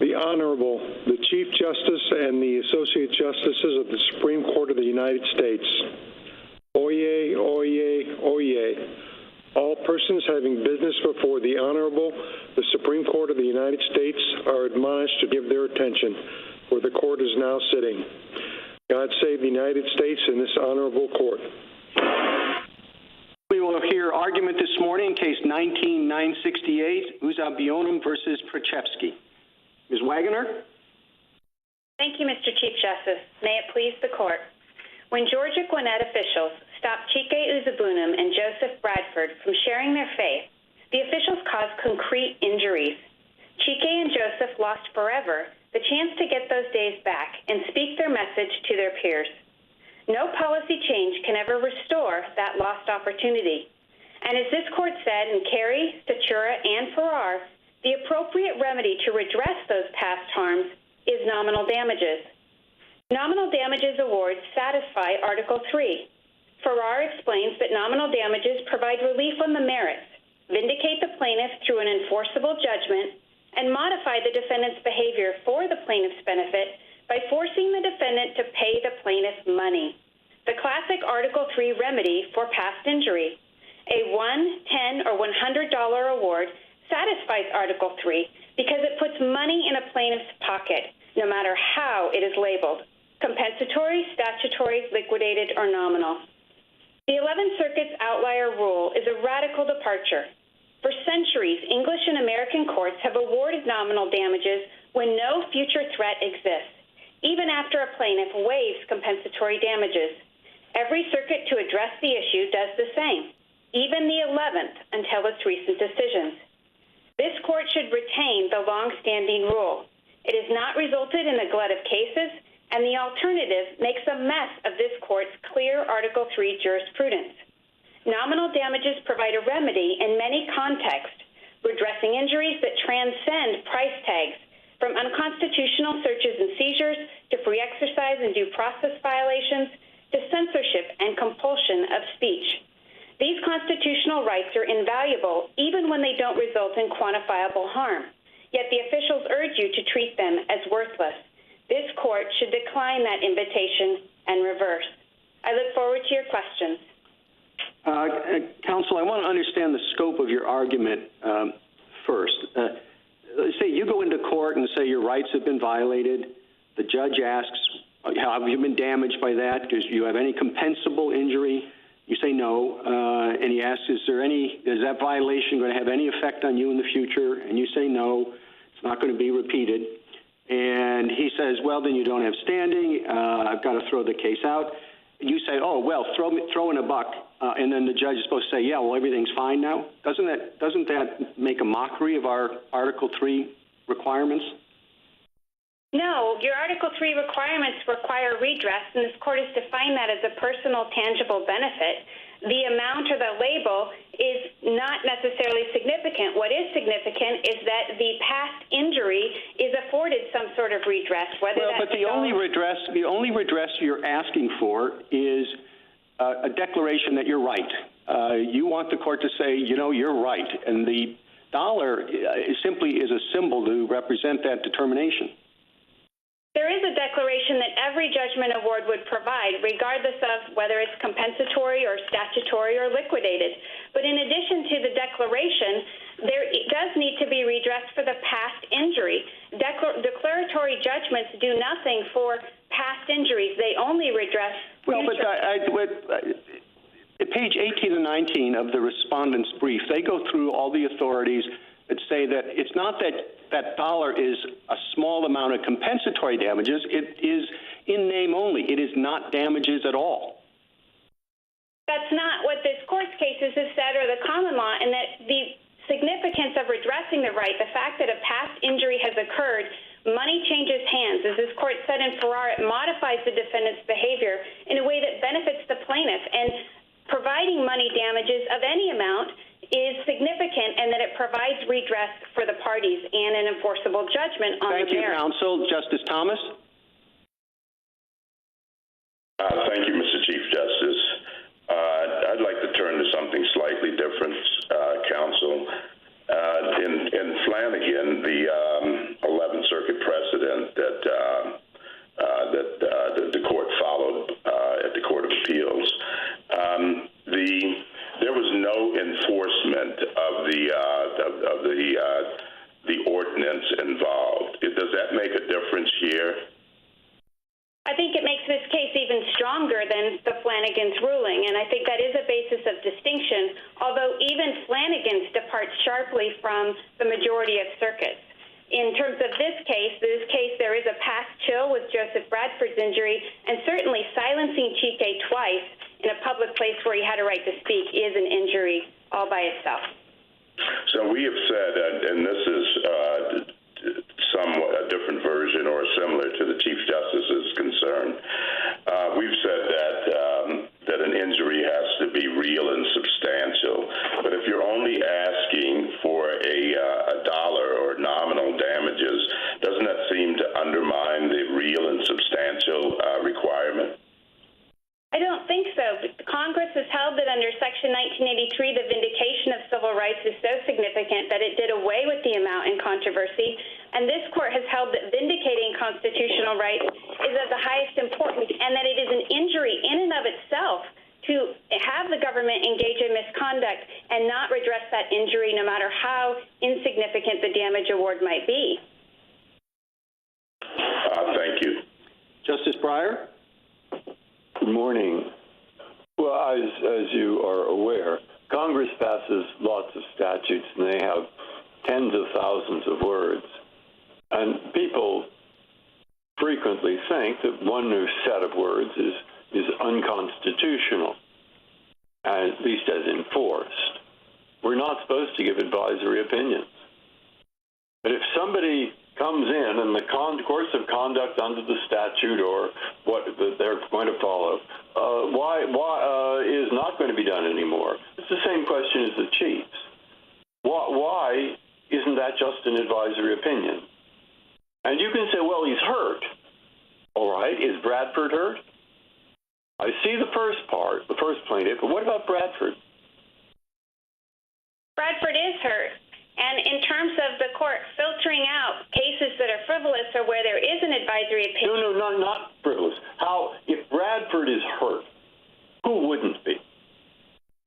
The Honorable, the Chief Justice and the Associate Justices of the Supreme Court of the United States. Oyez, oyez, oyez. All persons having business before the Honorable, the Supreme Court of the United States, are admonished to give their attention, for the Court is now sitting. God save the United States and this Honorable Court. We will hear argument this morning in case 19-968, Uzuegbunam versus Preczewski. Ms. Wagoner? Thank you, Mr. Chief Justice. May it please the Court. When Georgia Gwinnett officials stopped Chike Uzuegbunam and Joseph Bradford from sharing their faith, the officials caused concrete injuries. Chike and Joseph lost forever the chance to get those days back and speak their message to their peers. No policy change can ever restore that lost opportunity. And as this Court said in Carey, Statura, and Farrar, the appropriate remedy to redress those past harms is nominal damages. Nominal damages awards satisfy Article 3. Farrar explains that nominal damages provide relief on the merits, vindicate the plaintiff through an enforceable judgment, and modify the defendant's behavior for the plaintiff's benefit by forcing the defendant to pay the plaintiff money. The classic Article 3 remedy for past injury. A $1, $10, or $100 award satisfies Article 3 because it puts money in a plaintiff's pocket, no matter how it is labeled, compensatory, statutory, liquidated, or nominal. The 11th Circuit's outlier rule is a radical departure. For centuries, English and American courts have awarded nominal damages when no future threat exists, even after a plaintiff waives compensatory damages. Every circuit to address the issue does the same, even the 11th until its recent decisions. This Court should retain the long-standing rule. It has not resulted in a glut of cases, and the alternative makes a mess of this Court's clear Article 3 jurisprudence. Nominal damages provide a remedy in many contexts, redressing injuries that transcend price tags, from unconstitutional searches and seizures to free exercise and due process violations to censorship and compulsion of speech. These constitutional rights are invaluable even when they don't result in quantifiable harm, yet the officials urge you to treat them as worthless. This Court should decline that invitation and reverse. I look forward to your questions. Counsel, I want to understand the scope of your argument first. Say you go into court and say your rights have been violated. The judge asks, have you been damaged by that? Do you have any compensable injury? You say no, and he asks, is that violation going to have any effect on you in the future? And you say no, it's not going to be repeated. And he says, well, then you don't have standing. I've got to throw the case out. You say, oh, well, throw in a buck. And then the judge is supposed to say, yeah, well, everything's fine now. Doesn't that make a mockery of our Article 3 requirements? No, your Article 3 requirements require redress, and this Court has defined that as a personal, tangible benefit. The amount or the label is not necessarily significant. What is significant is that the past injury is afforded some sort of redress. But the only redress you're asking for is a declaration that you're right. You want the Court to say, you're right, and the dollar simply is a symbol to represent that determination. There is a declaration that every judgment award would provide, regardless of whether it's compensatory or statutory or liquidated. But in addition to the declaration, there does need to be redress for the past injury. Declaratory judgments do nothing for past injuries. They only redress future. Well, but at page 18 and 19 of the respondent's brief, they go through all the authorities that say that it's not that dollar is a small amount of compensatory damages. It is in name only. It is not damages at all. That's not what this Court's cases have said or the common law, and that the significance of redressing the right, the fact that a past injury has occurred, money changes hands. As this Court said in Farrar, it modifies the defendant's behavior in a way that benefits the plaintiff, and providing money damages of any amount is significant, and that it provides redress for the parties and an enforceable judgment on the merits. Thank you, counsel. Justice Thomas? Thank you, Mr. Chief Justice. I'd like to turn to something slightly different, counsel. In Flanagan, the 11th Circuit overturn the Flanagan's ruling, and I think that is a basis of distinction, although even Flanagan's departs sharply from the majority of circuits. In terms of this case, there is a past chill with Joseph Bradford's injury, and certainly silencing Chike twice in a public place where he had a right to speak is an injury all by itself. So we have said, and this is somewhat a different version or similar to the Chief Justice's concern, we've said that an injury has to be real and substantial. But if you're only asking for a dollar or nominal damages, doesn't that seem to undermine the real and substantial requirement? I don't think so. Congress has held that under Section 1983, the vindication of civil rights is so significant that it did away with the amount in controversy, and this court has held that vindicating constitutional rights is of the highest importance, and that it is an injury in and of itself to have the government engage in misconduct and not redress that injury, no matter how insignificant the damage award might be. Thank you. Justice Breyer? Good morning. Well, as you are aware, Congress passes lots of statutes, and they have tens of thousands of words. And people frequently think that one new set of words is unconstitutional, at least as enforced. We're not supposed to give advisory opinions. But if somebody comes in and the course of conduct under the statute or what they're going to follow, why is not going to be done anymore? It's the same question as the Chief's. Why isn't that just an advisory opinion? And you can say, well, he's hurt. All right, is Bradford hurt? I see the first part, the first plaintiff, but what about Bradford? Bradford is hurt. And in terms of the court filtering out cases that are frivolous or where there is an advisory opinion. No, not frivolous. If Bradford is hurt, who wouldn't be?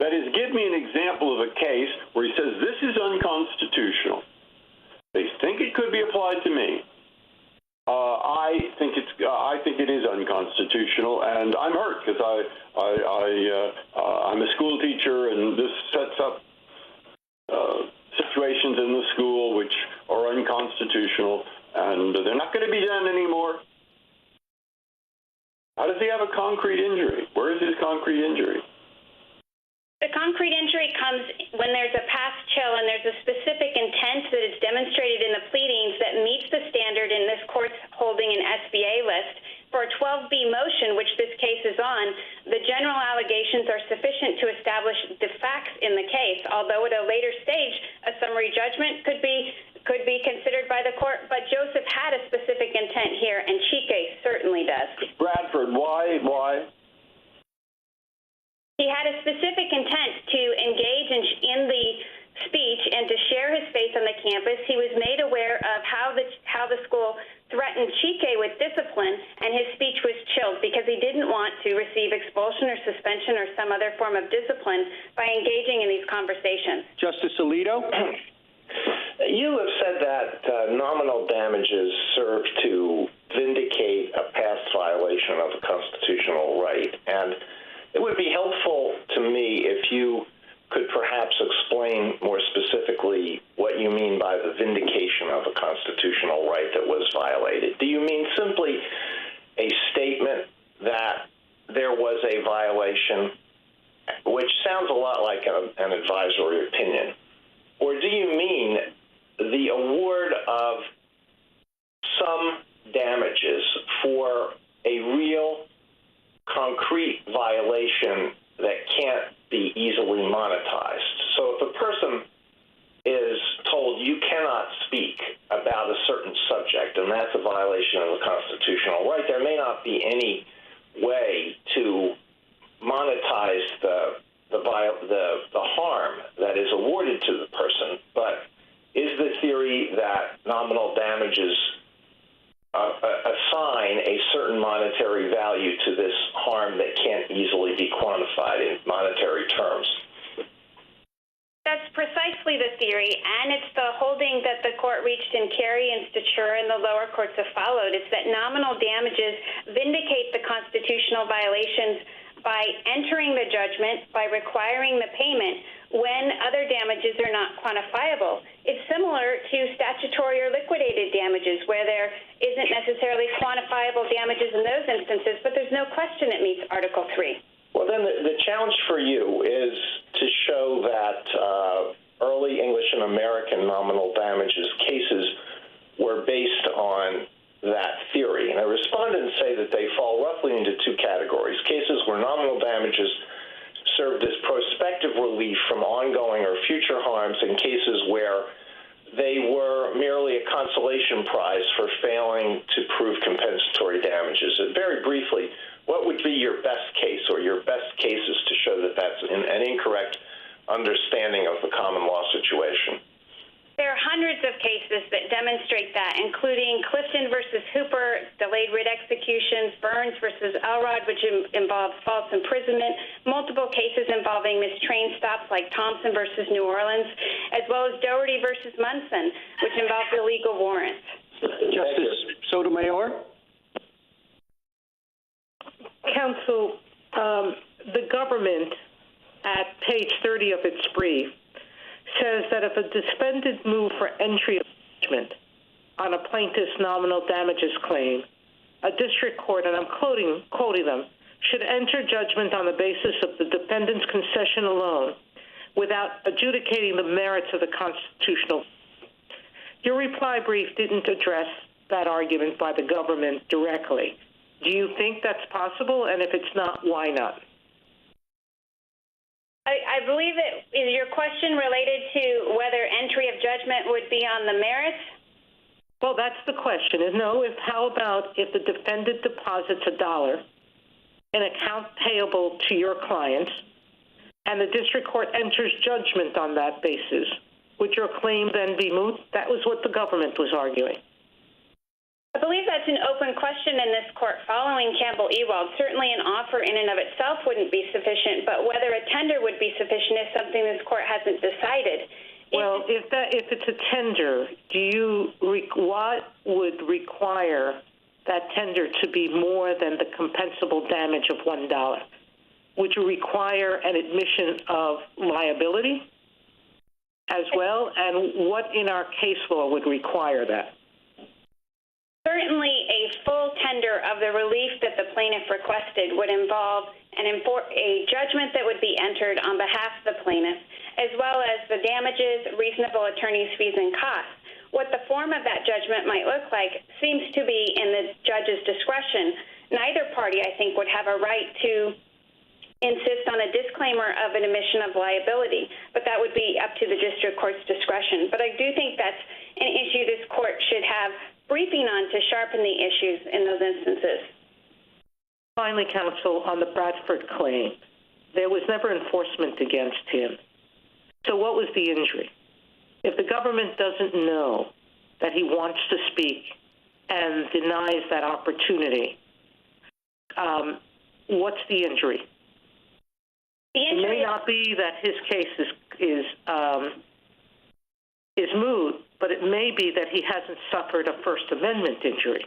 That is, give me an example of a case where he says, this is unconstitutional. They think it could be applied to me. I think it is unconstitutional, and I'm hurt because I'm a school teacher, and this sets up situations in the school which are unconstitutional, and they're not going to be done anymore. How does he have a concrete injury? Where is his concrete injury? The concrete injury comes when there's a past chill and there's a specific intent that is demonstrated in the pleadings that meets the standard in this court's holding an SBA list. For a 12B motion, which this case is on, the general allegations are sufficient to establish the facts in the case, although at a later stage, a summary judgment could be considered by the court. But Joseph had a specific intent here, and Chike certainly does. Bradford, why? He had a specific intent to engage in the speech and to share his faith on the campus. He was made aware of how the school threatened Chike with discipline, and his speech was chilled because he didn't want to receive expulsion or suspension or some other form of discipline by engaging in these conversations. Justice Alito? You have said that nominal damages serve to vindicate a past violation of a constitutional right, and it would be helpful to me if you could perhaps explain more specifically what you mean by the vindication of a constitutional right that was violated. Do you mean simply a statement that there was a violation, which sounds a lot like an advisory opinion? Or do you mean the award of some damages for a real concrete violation that can't be easily monetized? So if a person is told you cannot speak about a certain subject, and that's a violation of a constitutional right, there may not be any way to monetize the harm that is awarded to the person. But is the theory that nominal damages assign a certain monetary value to this harm that can't easily be quantified in monetary terms? That's precisely the theory, and it's the holding that the court reached in Carey and Stature and the lower courts have followed. It's that nominal damages vindicate the constitutional violations by entering the judgment, by requiring the payment when other damages are not quantifiable. It's similar to statutory or liquidated damages where there isn't necessarily quantifiable damages in those instances, but there's no question it meets Article 3. Well, then the challenge for you is to show that early English and American nominal damages cases were based on that theory. And the respondents say that they fall roughly into two categories: cases where nominal damages served as prospective relief from ongoing or future harms, and cases where they were merely a consolation prize for failing to prove compensatory damages. And very briefly, what would be your best case or your best cases to show that that's an incorrect understanding of the common law situation? There are hundreds of cases that demonstrate that, including Clifton versus Hooper, delayed writ executions, Burns versus Elrod, which involves false imprisonment, multiple cases involving missed train stops like Thompson versus New Orleans, as well as Doherty versus Munson, which involves illegal warrants. Justice Sotomayor? Counsel, the government, at page 30 of its brief, says that if a defendant moved for entry of judgment on a plaintiff's nominal damages claim, a district court, and I'm quoting them, should enter judgment on the basis of the defendant's concession alone without adjudicating the merits of the constitutional. Your reply brief didn't address that argument by the government directly. Do you think that's possible? And if it's not, why not? I believe it is your question related to whether entry of judgment would be on the merits? Well, that's the question. How about if the defendant deposits $1 in account payable to your client and the district court enters judgment on that basis? Would your claim then be moot? That was what the government was arguing. I believe that's an open question in this court following Campbell-Ewald. Certainly an offer in and of itself wouldn't be sufficient, but whether a tender would be sufficient is something this court hasn't decided. Well, if it's a tender, what would require that tender to be more than the compensable damage of $1? Would you require an admission of liability as well? And what in our case law would require that? Certainly a full tender of the relief that the plaintiff requested would involve a judgment that would be entered on behalf of the plaintiff, as well as the damages, reasonable attorney's fees, and costs. What the form of that judgment might look like seems to be in the judge's discretion. Neither party, I think, would have a right to insist on a disclaimer of an admission of liability, but that would be up to the district court's discretion. But I do think that's an issue this court should have briefing on to sharpen the issues in those instances. Finally, counsel, on the Bradford claim, there was never enforcement against him. So what was the injury? If the government doesn't know that he wants to speak and denies that opportunity, what's the injury? It may not be that his case is moot, but it may be that he hasn't suffered a First Amendment injury.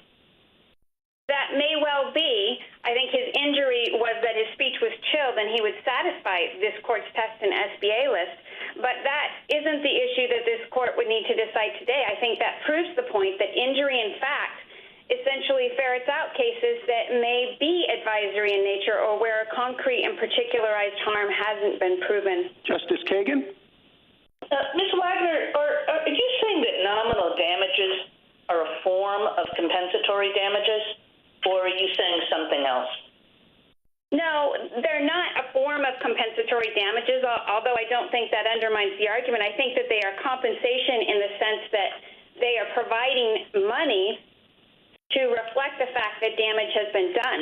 That may well be. I think his injury was that his speech was chilled and he would satisfy this court's test and SBA list, but that isn't the issue that this court would need to decide today. I think that proves the point that injury in fact essentially ferrets out cases that may be advisory in nature or where a concrete and particularized harm hasn't been proven. Justice Kagan? Ms. Wagner, are you saying that nominal damages are a form of compensatory damages, or are you saying something else? No, they're not a form of compensatory damages, although I don't think that undermines the argument. I think that they are compensation in the sense that they are providing money to reflect the fact that damage has been done.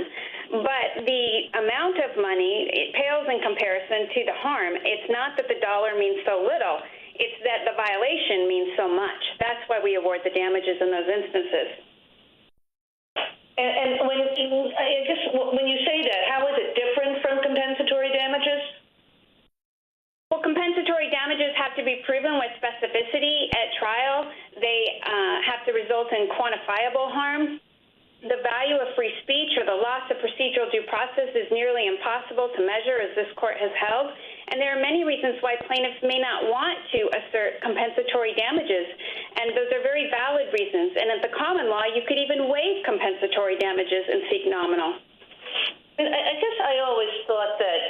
But the amount of money, it pales in comparison to the harm. It's not that the dollar means so little. It's that the violation means so much. That's why we award the damages in those instances. And when you say that, how is it different from compensatory damages? Well, compensatory damages have to be proven with specificity at trial. They have to result in quantifiable harm. the value of free speech or the loss of procedural due process is nearly impossible to measure, as this court has held. And there are many reasons why plaintiffs may not want to assert compensatory damages, and those are very valid reasons. And at the common law, you could even waive compensatory damages and seek nominal. I guess I always thought that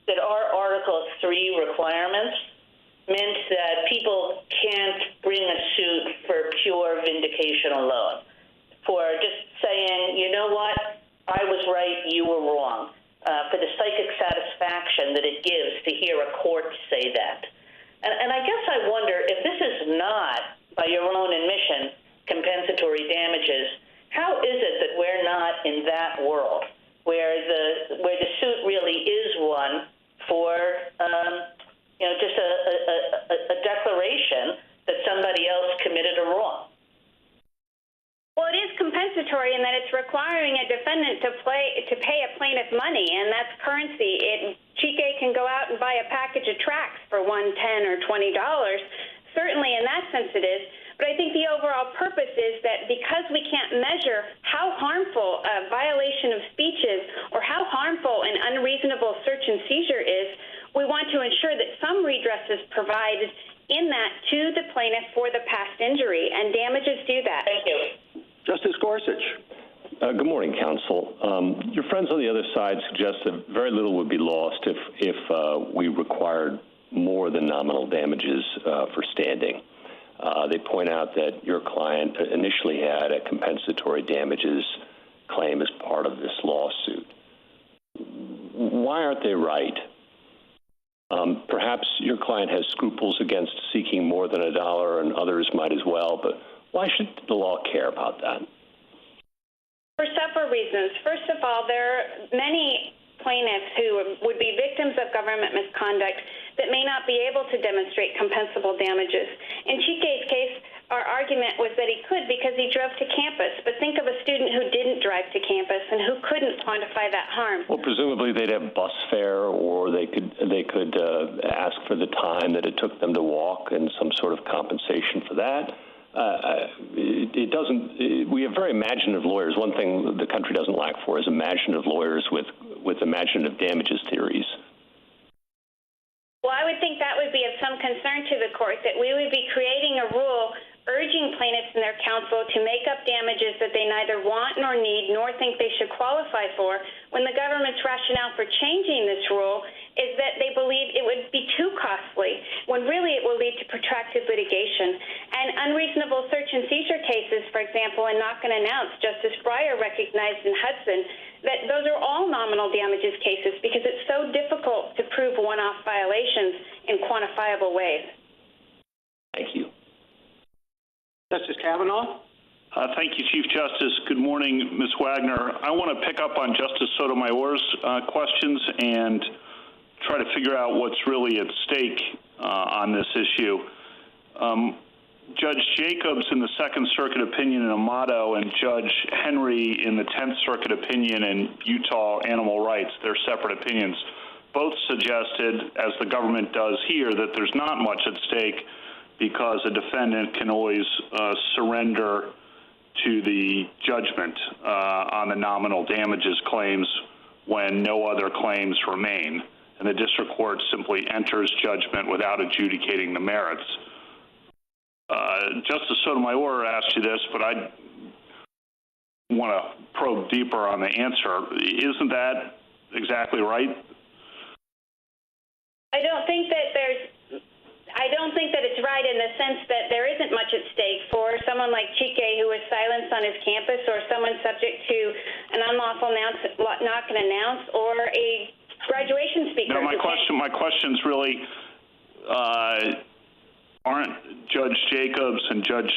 that our Article 3 requirements meant that people can't bring a suit for pure vindication alone, for just saying, you know what, I was right, you were wrong, for the psychic satisfaction that it gives to hear a court say that. And I guess I wonder, if this is not, by your own admission, compensatory damages, how is it that we're not in that world where the suit really is one for just a declaration that somebody else committed a wrong? Well, it is compensatory in that it's requiring a defendant to pay a plaintiff money, and that's currency. Chike can go out and buy a package of tracts for $10 or $20. Certainly, in that sense, it is. But I think the overall purpose is that because we can't measure how harmful a violation of speech is or how harmful an unreasonable search and seizure is, we want to ensure that some redress is provided in that to the plaintiff for the past injury, and damages do that. Thank you. Justice Gorsuch. Good morning, counsel. Your friends on the other side suggest that very little would be lost if we required more than nominal damages for standing. They point out that your client initially had a compensatory damages claim as part of this lawsuit. Why aren't they right? Perhaps your client has scruples against seeking more than $1, and others might as well, but why should the law care about that? For several reasons. First of all, there are many plaintiffs who would be victims of government misconduct that may not be able to demonstrate compensable damages. In Chike's case, our argument was that he could because he drove to campus. But think of a student who didn't drive to campus and who couldn't quantify that harm. Well, presumably they'd have bus fare, or they could ask for the time that it took them to walk and some sort of compensation for that. We have very imaginative lawyers. One thing the country doesn't lack for is imaginative lawyers with imaginative damages theories. Well, I would think that would be of some concern to the court, that we would be creating a rule urging plaintiffs and their counsel to make up damages that they neither want nor need nor think they should qualify for, when the government's rationale for changing this rule is that they believe it would be too costly, when really it will lead to protracted litigation. And unreasonable search and seizure cases, for example, in Knock and Announce, Justice Breyer recognized in Hudson that those are all nominal damages cases because it's so difficult to prove one-off violations in quantifiable ways. Thank you. Justice Kavanaugh. Thank you, Chief Justice. Good morning, Ms. Wagner. I want to pick up on Justice Sotomayor's questions and try to figure out what's really at stake on this issue. Judge Jacobs in the Second Circuit opinion in Amato and Judge Henry in the Tenth Circuit opinion in Utah Animal Rights, their separate opinions, both suggested, as the government does here, that there's not much at stake because a defendant can always surrender to the judgment on the nominal damages claims when no other claims remain, and the district court simply enters judgment without adjudicating the merits. Justice Sotomayor asked you this, but I want to probe deeper on the answer. Isn't that exactly right? I don't think that it's right in the sense that there isn't much at stake for someone like Chike who was silenced on his campus, or someone subject to an unlawful knock and announce, or a graduation speaker. No, my question's really, aren't Judge Jacobs and Judge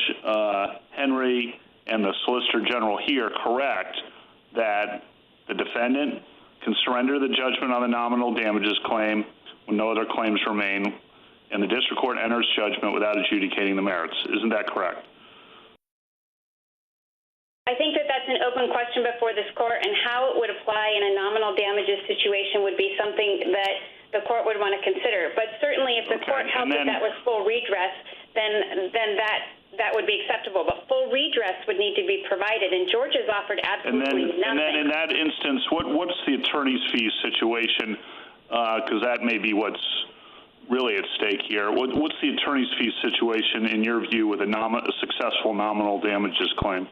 Henry and the Solicitor General here correct that the defendant can surrender the judgment on the nominal damages claim when no other claims remain, and the district court enters judgment without adjudicating the merits? Isn't that correct? I think that that's an open question before this court, and how it would apply in a nominal damages situation would be something that the court would want to consider. But certainly if the court held that that was full redress, then that that would be acceptable, but full redress would need to be provided, and Georgia's offered absolutely nothing. And then in that instance, what's the attorney's fees situation? Because that may be what's really at stake here. What's the attorney's fees situation in your view with a successful nominal damages claim?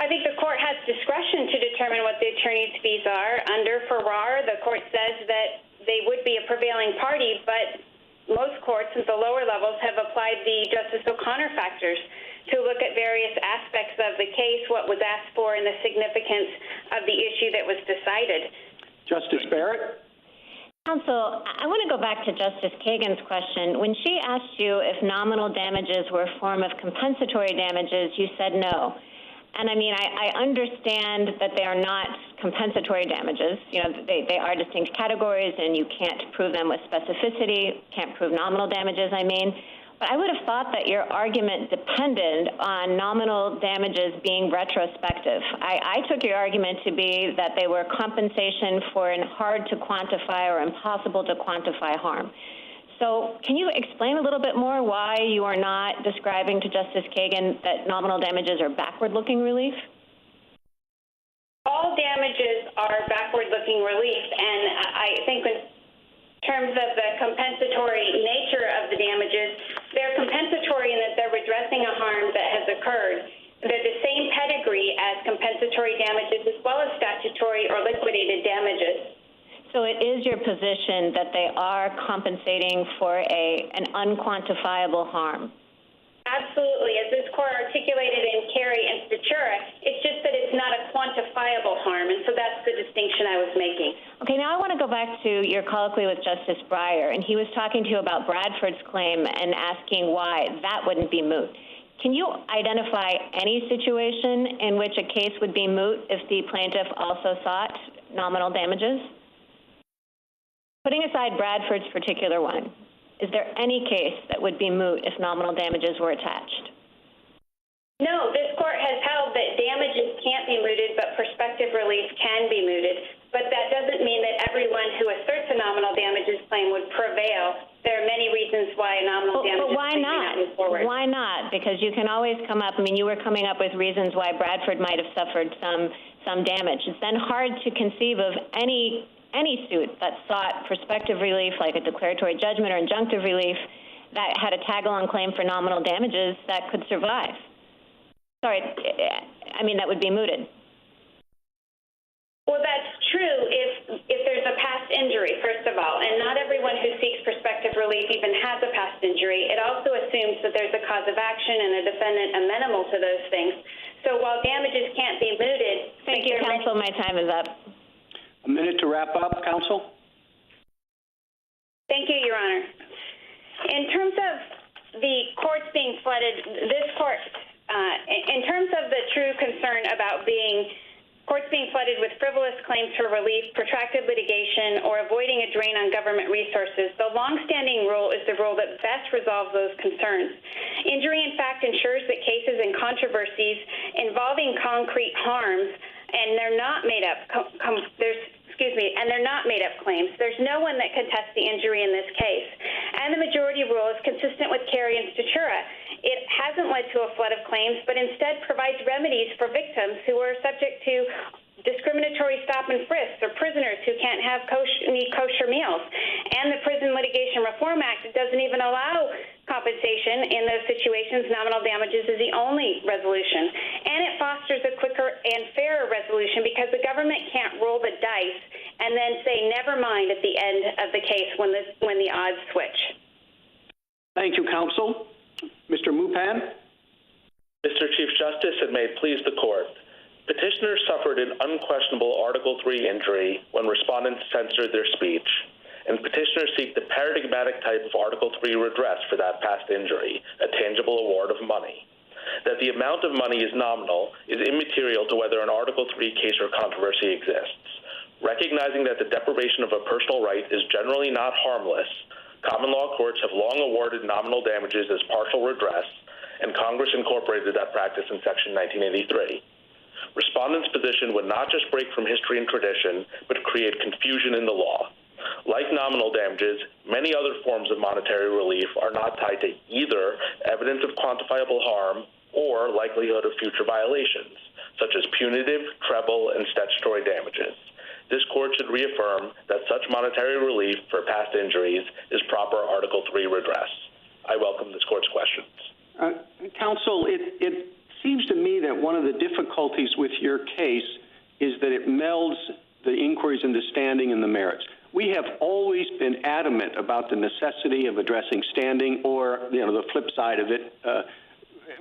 I think the court has discretion to determine what the attorney's fees are. Under Farrar, the court says that they would be a prevailing party, but most courts at the lower levels have applied the Justice O'Connor factors to look at various aspects of the case, what was asked for, and the significance of the issue that was decided. Justice Barrett? Counsel, I want to go back to Justice Kagan's question. When she asked you if nominal damages were a form of compensatory damages, you said no. And I mean, I understand that they are not compensatory damages. You know, they are distinct categories, and you can't prove them with specificity, can't prove nominal damages, I mean. But I would have thought that your argument depended on nominal damages being retrospective. I took your argument to be that they were compensation for an hard to quantify or impossible to quantify harm. So can you explain a little bit more why you are not describing to Justice Kagan that nominal damages are backward-looking relief? All damages are backward-looking relief, and I think in terms of the compensatory nature of the damages, they're compensatory in that they're redressing a harm that has occurred. They're the same pedigree as compensatory damages as well as statutory or liquidated damages. So it is your position that they are compensating for an unquantifiable harm? Absolutely. As this court articulated in Carey and Statura, it's just that it's not a quantifiable harm, and so that's the distinction I was making. Okay, now I want to go back to your colloquy with Justice Breyer, and he was talking to you about Bradford's claim and asking why that wouldn't be moot. Can you identify any situation in which a case would be moot if the plaintiff also sought nominal damages? Putting aside Bradford's particular one, is there any case that would be moot if nominal damages were attached? No, this court has held that damages can't be mooted, but prospective relief can be mooted. But that doesn't mean that everyone who asserts a nominal damages claim would prevail. There are many reasons why a nominal damages claim may not move forward. Why not? Because you can always come up, I mean, you were coming up with reasons why Bradford might have suffered some damage. It's then hard to conceive of any suit that sought prospective relief, like a declaratory judgment or injunctive relief, that had a tag-along claim for nominal damages that could survive. Sorry, I mean, that would be mooted. Well, that's true if there's a past injury, first of all, and not everyone who seeks prospective relief even has a past injury. It also assumes that there's a cause of action and a defendant amenable to those things. So while damages can't be mooted... Thank you, counsel. My time is up. A minute to wrap up, counsel. Thank you, Your Honor. In terms of the courts being flooded, this court, in terms of the true concern about courts being flooded with frivolous claims for relief, protracted litigation, or avoiding a drain on government resources, the longstanding rule is the rule that best resolves those concerns. Injury, in fact, ensures that cases and controversies involving concrete harms, and they're not made up. They're not made up claims. There's no one that contests the injury in this case. And the majority rule is consistent with Carey and Statura. It hasn't led to a flood of claims, but instead provides remedies for victims who are subject to discriminatory stop and frisks, or prisoners who can't need kosher meals. And the Prison Litigation Reform Act doesn't even allow compensation in those situations. Nominal damages is the only resolution. And it fosters a quicker and fairer resolution because the government can't roll the dice and then say never mind at the end of the case when the odds switch. Thank you, counsel. Mr. Mupan. Mr. Chief Justice, and may it please the court. Petitioners suffered an unquestionable Article III injury when respondents censored their speech, and petitioners seek the paradigmatic type of Article III redress for that past injury, a tangible award of money. That the amount of money is nominal is immaterial to whether an Article III case or controversy exists. Recognizing that the deprivation of a personal right is generally not harmless, common law courts have long awarded nominal damages as partial redress, and Congress incorporated that practice in Section 1983. Respondents' position would not just break from history and tradition, but create confusion in the law. Like nominal damages, many other forms of monetary relief are not tied to either evidence of quantifiable harm or likelihood of future violations, such as punitive, treble, and statutory damages. This court should reaffirm that such monetary relief for past injuries is proper Article III redress. I welcome this court's questions. Counsel, it seems to me that one of the difficulties with your case is that it melds the inquiries into standing and the merits. We have always been adamant about the necessity of addressing standing or, the flip side of it,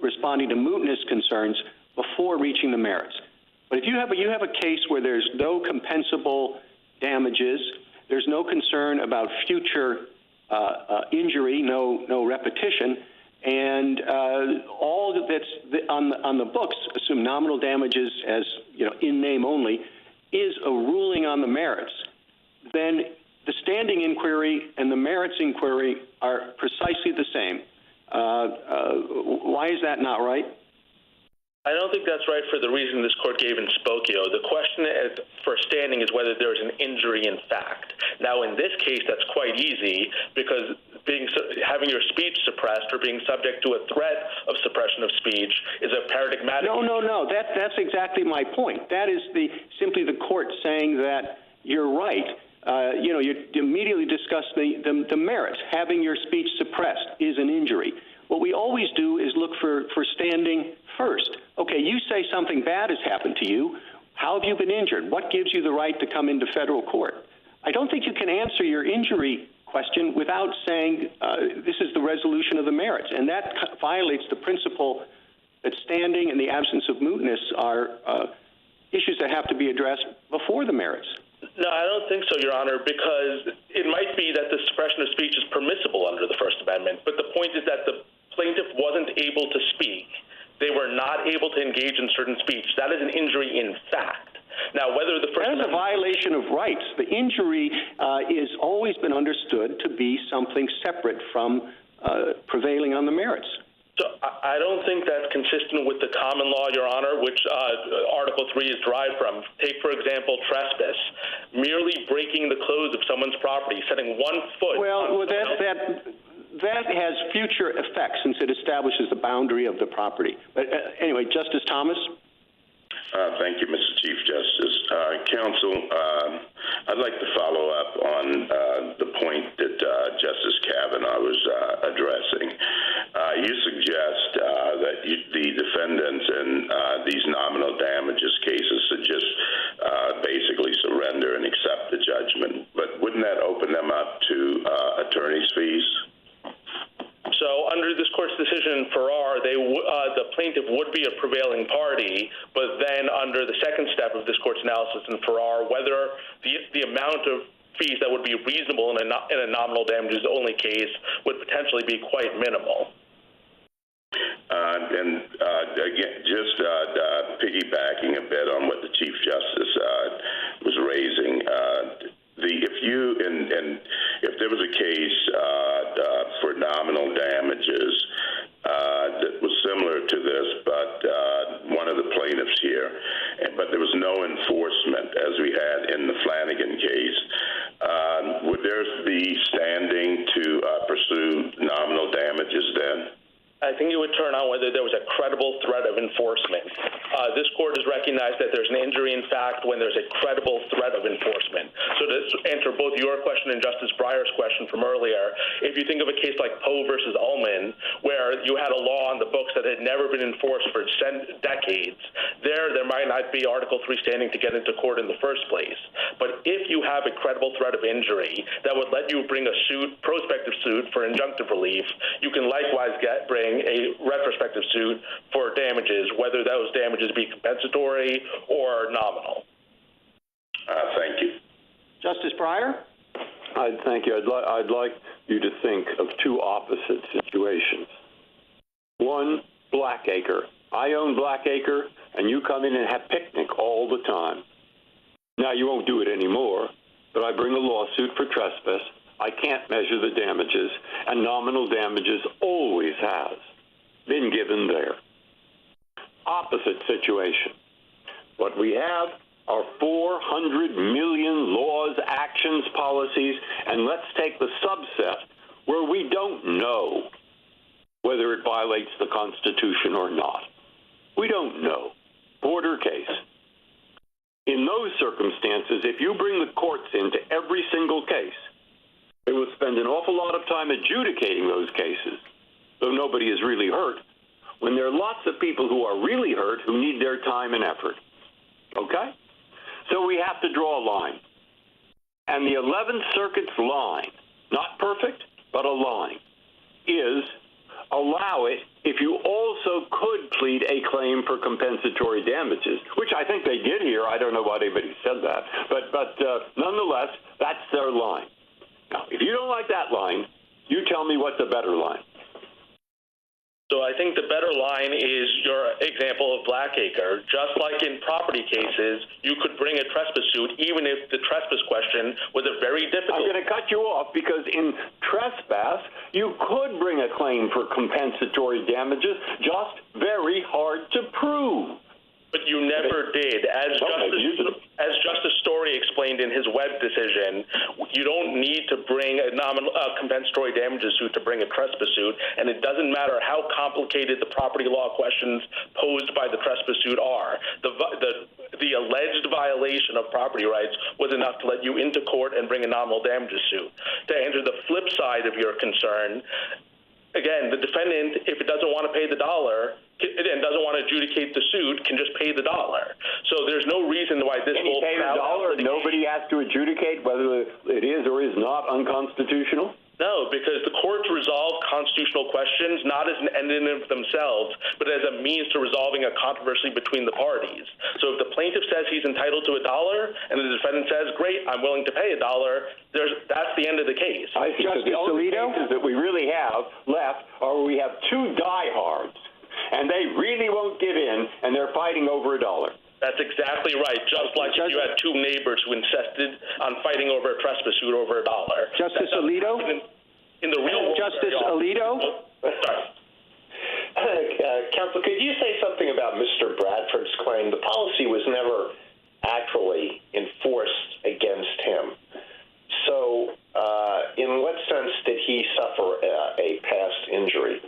responding to mootness concerns before reaching the merits. But if you have a case where there's no compensable damages, there's no concern about future injury, no repetition, and all that's on the books assume nominal damages as in name only, is a ruling on the merits, then the standing inquiry and the merits inquiry are precisely the same. Why is that not right? I don't think that's right for the reason this court gave in Spokio. The question for standing is whether there's an injury in fact. Now, in this case, that's quite easy because having your speech suppressed or being subject to a threat of suppression of speech is a paradigmatic. No. That's exactly my point. That is simply the court saying that you're right. You immediately discuss the merits. Having your speech suppressed is an injury. What we always do is look for standing first. Okay, you say something bad has happened to you. How have you been injured? What gives you the right to come into federal court? I don't think you can answer your injury question without saying this is the resolution of the merits, and that violates the principle that standing and the absence of mootness are issues that have to be addressed before the merits. No, I don't think so, Your Honor, because it might be that the suppression of speech is permissible under the First Amendment, but the point is that the plaintiff wasn't able to speak. They were not able to engage in certain speech. That is an injury in fact. Now, whether the First Amendment... That is a violation of rights. The injury is always been understood to be something separate from prevailing on the merits. So I don't think that's consistent with the common law, Your Honor, which Article 3 is derived from. Take, for example, trespass. Merely breaking the clothes of someone's property, setting one foot... Well, that has future effects since it establishes the boundary of the property. But anyway, Justice Thomas? Thank you, Mr. Chief Justice. Counsel, I'd like to follow up on the point that Justice Kavanaugh was addressing. You suggest that the defendants in these nominal damages cases should just basically surrender and accept the judgment. But wouldn't that open them up to attorney's fees? So under this court's decision in Farrar, the plaintiff would be a prevailing party, but then under the second step of this court's analysis in Farrar, whether the amount of fees that would be reasonable in a nominal damages only case would potentially be quite minimal. And again, just piggybacking a bit on what the Chief Justice was raising, if there was a case for nominal damages that was similar to this, but one of the plaintiffs here, but there was no enforcement as we had in the Flanagan case, would there be standing to pursue nominal damages then? I think it would turn on whether there was a credible threat of enforcement. This court has recognized that there's an injury in fact when there's a credible threat of enforcement. So to answer both your question and Justice Breyer's question from earlier, if you think of a case like Poe versus Ullman, where you had a law on the books that had never been enforced for decades, there might not be Article 3 standing to get into court in the first place. But if you have a credible threat of injury that would let you bring a prospective suit for injunctive relief, you can likewise bring a retrospective suit for damages, whether those damages be compensatory or nominal. Thank you. Justice Breyer? Thank you. I'd like you to think of two opposite situations. One, Blackacre. I own Blackacre, and you come in and have picnic all the time. Now, you won't do it anymore, but I bring a lawsuit for trespass. I can't measure the damages, and nominal damages always has been given there. Opposite situation. What we have are 400 million laws, actions, policies, and let's take the subset where we don't know whether it violates the Constitution or not. We don't know. Border case. In those circumstances, if you bring the courts into every single case, they will spend an awful lot of time adjudicating those cases, though nobody is really hurt, when there are lots of people who are really hurt who need their time and effort. Okay? So we have to draw a line. And the 11th Circuit's line, not perfect, but a line, is allow it if you also could plead a claim for compensatory damages, which I think they did here. I don't know why anybody said that. But nonetheless, that's their line. Now, if you don't like that line, you tell me what's a better line. So I think the better line is your example of Blackacre. Just like in property cases, you could bring a trespass suit even if the trespass question was a very difficult. I'm going to cut you off because in trespass, you could bring a claim for compensatory damages, just very hard to prove. But you never did. As Justice Story explained in his Webb decision, you don't need to bring a compensatory damages suit to bring a trespass suit, and it doesn't matter how complicated the property law questions posed by the trespass suit are. The alleged violation of property rights was enough to let you into court and bring a nominal damages suit. To answer the flip side of your concern, again, the defendant, if it doesn't want to pay the dollar and doesn't want to adjudicate the suit, can just pay the dollar. So there's no reason why this whole pay the dollar and nobody has to adjudicate whether it is or is not unconstitutional? No, because the courts resolve constitutional questions not as an end in of themselves, but as a means to resolving a controversy between the parties. So if the plaintiff says he's entitled to $1 and the defendant says, great, I'm willing to pay $1, that's the end of the case. I see. So the only cases that we really have left are where we have two diehards, and they really won't give in, and they're fighting over $1. That's exactly right. Just like if you had two neighbors who insisted on fighting over a trespass suit over $1. Justice Alito? In the real world. Justice Alito? Sorry. Counsel, could you say something about Mr. Bradford's claim? The policy was never actually enforced against him. So in what sense did he suffer a past injury?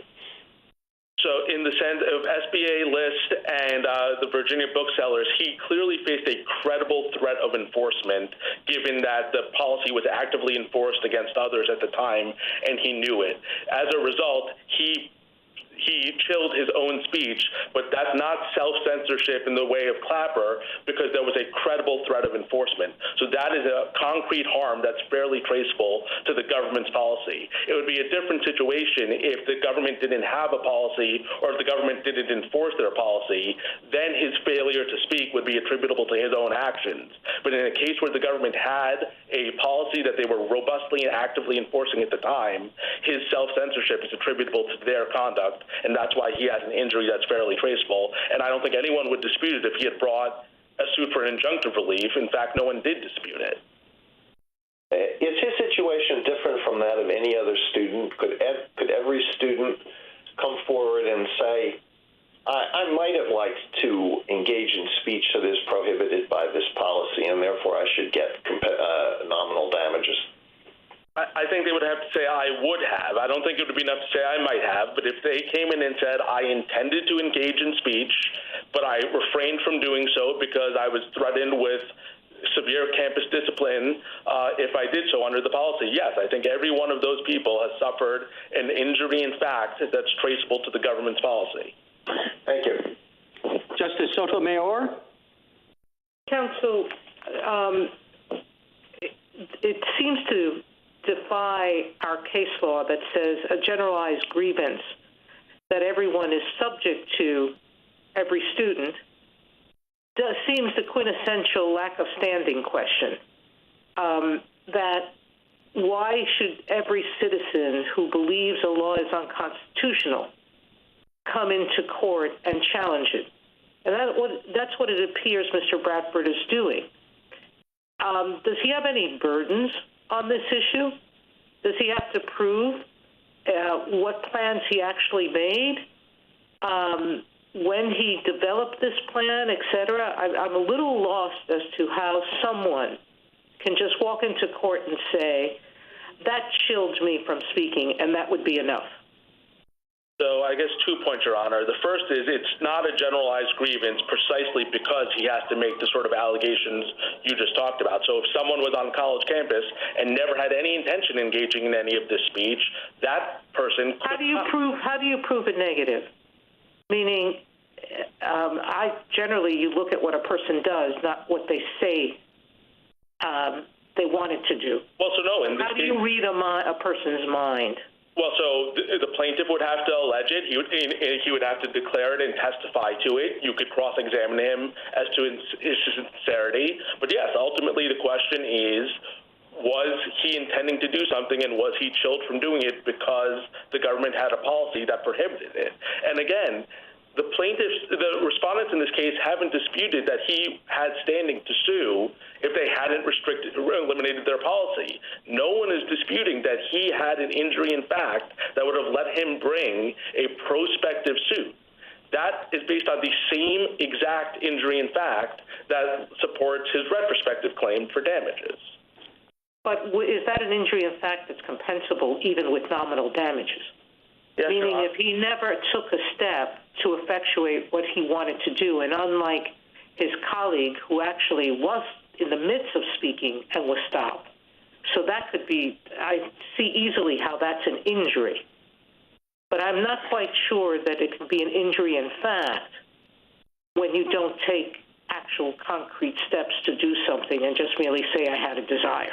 So in the sense of SBA list and the Virginia booksellers, he clearly faced a credible threat of enforcement, given that the policy was actively enforced against others at the time, and he knew it. As a result, he chilled his own speech, but that's not self-censorship in the way of Clapper, because there was a credible threat of enforcement. So that is a concrete harm that's fairly traceable to the government's policy. It would be a different situation if the government didn't have a policy or if the government didn't enforce their policy. Then his failure to speak would be attributable to his own actions. But in a case where the government had a policy that they were robustly and actively enforcing at the time, his self-censorship is attributable to their conduct, and that's why he has an injury that's fairly traceable. And I don't think anyone would dispute it if he had brought a suit for an injunctive relief. In fact, no one did dispute it. Is his situation different from that of any other student? Could every student come forward and say, I might have liked to engage in speech that is prohibited by this policy, and therefore I should get nominal damages? I think they would have to say, I would have. I don't think it would be enough to say I might have, but if they came in and said, I intended to engage in speech, but I refrained from doing so because I was threatened with severe campus discipline if I did so under the policy, yes, I think every one of those people has suffered an injury in fact that's traceable to the government's policy. Thank you. Justice Sotomayor? Counsel, it seems to defy our case law that says a generalized grievance that everyone is subject to, every student, seems the quintessential lack of standing question. That why should every citizen who believes a law is unconstitutional come into court and challenge it? And that's what it appears Mr. Bradford is doing. Does he have any burdens on this issue? Does he have to prove what plans he actually made? when he developed this plan, et cetera, I'm a little lost as to how someone can just walk into court and say, that chilled me from speaking, and that would be enough. So I guess 2 points, Your Honor. The first is it's not a generalized grievance precisely because he has to make the sort of allegations you just talked about. So if someone was on a college campus and never had any intention of engaging in any of this speech, that person How do you prove a negative? Meaning, you look at what a person does, not what they say they wanted to do. Well, so no. How do you read a person's mind? Well, so the plaintiff would have to allege it. He would have to declare it and testify to it. You could cross-examine him as to his sincerity. But yes, ultimately the question is, was he intending to do something, and was he chilled from doing it because the government had a policy that prohibited it? And again, the respondents in this case haven't disputed that he had standing to sue if they hadn't restricted or eliminated their policy. No one is disputing that he had an injury in fact that would have let him bring a prospective suit. That is based on the same exact injury in fact that supports his retrospective claim for damages. But is that an injury in fact that's compensable even with nominal damages? Yes, meaning if he never took a step to effectuate what he wanted to do, and unlike his colleague who actually was in the midst of speaking and was stopped. So that could be, I see easily how that's an injury. But I'm not quite sure that it can be an injury in fact when you don't take actual concrete steps to do something and just merely say, I had a desire.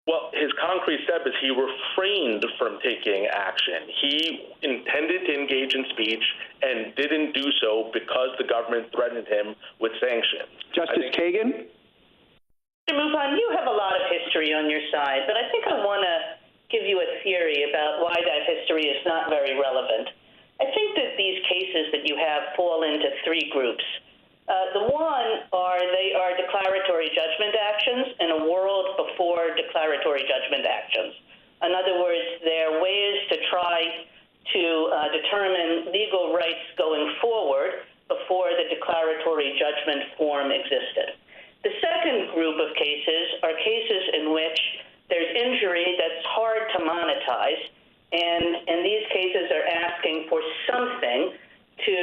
Well, his concrete step is he refrained from taking action. He intended to engage in speech and didn't do so because the government threatened him with sanctions. Justice Kagan? Mr. Mufon, you have a lot of history on your side, but I think I want to give you a theory about why that history is not very relevant. I think that these cases that you have fall into three groups. The one they are declaratory judgment actions in a world before declaratory judgment actions. In other words, they're ways to try to determine legal rights going forward before the declaratory judgment form existed. The second group of cases are cases in which there's injury that's hard to monetize, and in these cases are asking for something to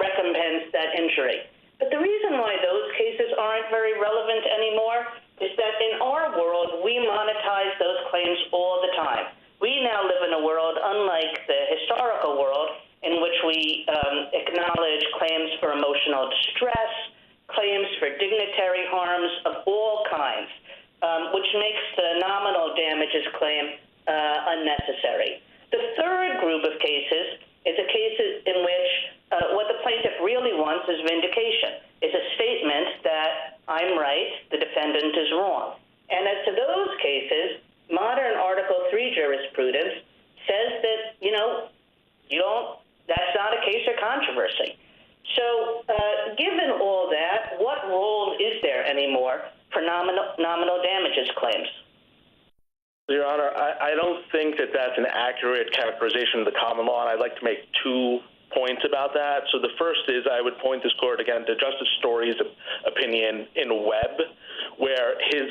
recompense that injury. But the reason why those cases aren't very relevant anymore is that in our world, we monetize those claims all the time. We now live in a world unlike the historical world in which we acknowledge claims for emotional distress, claims for dignitary harms of all kinds, which makes the nominal damages claim unnecessary. The third group of cases is a case in which what the plaintiff really wants is vindication. It's a statement that I'm right, the defendant is wrong. And as to those cases, modern Article III jurisprudence says that, that's not a case of controversy. So given all that, what role is there anymore for nominal damages claims? Your Honor, I don't think that that's an accurate characterization of the common law, and I'd like to make 2 points about that. So the first is I would point this court again to Justice Story's opinion in Webb, where his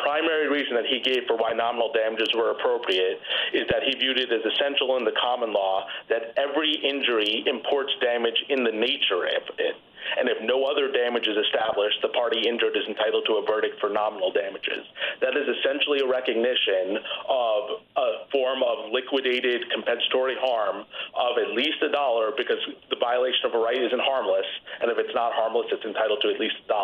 primary reason that he gave for why nominal damages were appropriate is that he viewed it as essential in the common law that every injury imports damage in the nature of it. And if no other damage is established, the party injured is entitled to a verdict for nominal damages. That is essentially a recognition of a form of liquidated compensatory harm of at least $1 because the violation of a right isn't harmless, and if it's not harmless, it's entitled to at least $1.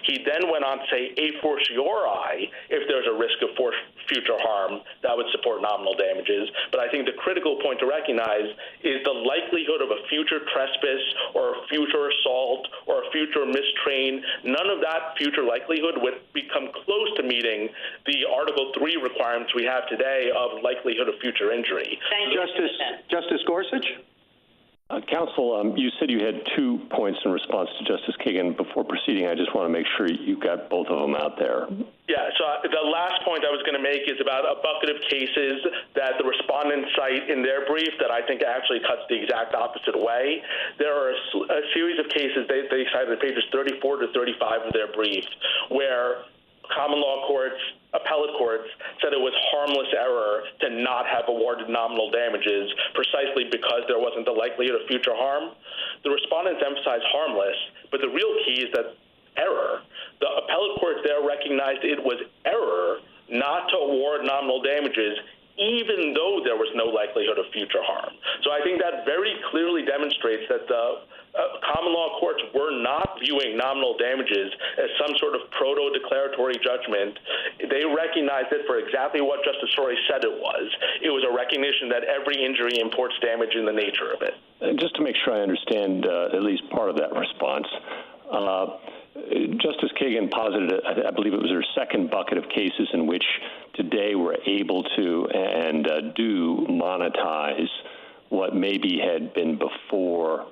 He then went on to say a fortiori, if there's a risk of future harm, that would support nominal damages. But I think the critical point to recognize is the likelihood of a future trespass or a future assault or a future mistrain. None of that future likelihood would become close to meeting the Article III requirements we have today of likelihood of future injury. Thank you. Justice Gorsuch? Counsel, you said you had 2 points in response to Justice Kagan. Before proceeding, I just want to make sure you got both of them out there. Yeah, so the last point I was going to make is about a bucket of cases that the respondents cite in their brief that I think actually cuts the exact opposite way. There are a series of cases they cited at pages 34 to 35 of their brief where common law courts, appellate courts, said it was harmless error to not have awarded nominal damages precisely because there wasn't the likelihood of future harm. The respondents emphasized harmless, but the real key is that error. The appellate court there recognized it was error not to award nominal damages even though there was no likelihood of future harm. So I think that very clearly demonstrates that the common law courts were not viewing nominal damages as some sort of proto-declaratory judgment. They recognized it for exactly what Justice Story said it was. It was a recognition that every injury imports damage in the nature of it. Just to make sure I understand at least part of that response, Justice Kagan posited, I believe it was her second bucket of cases in which today we're able to and do monetize what maybe had been before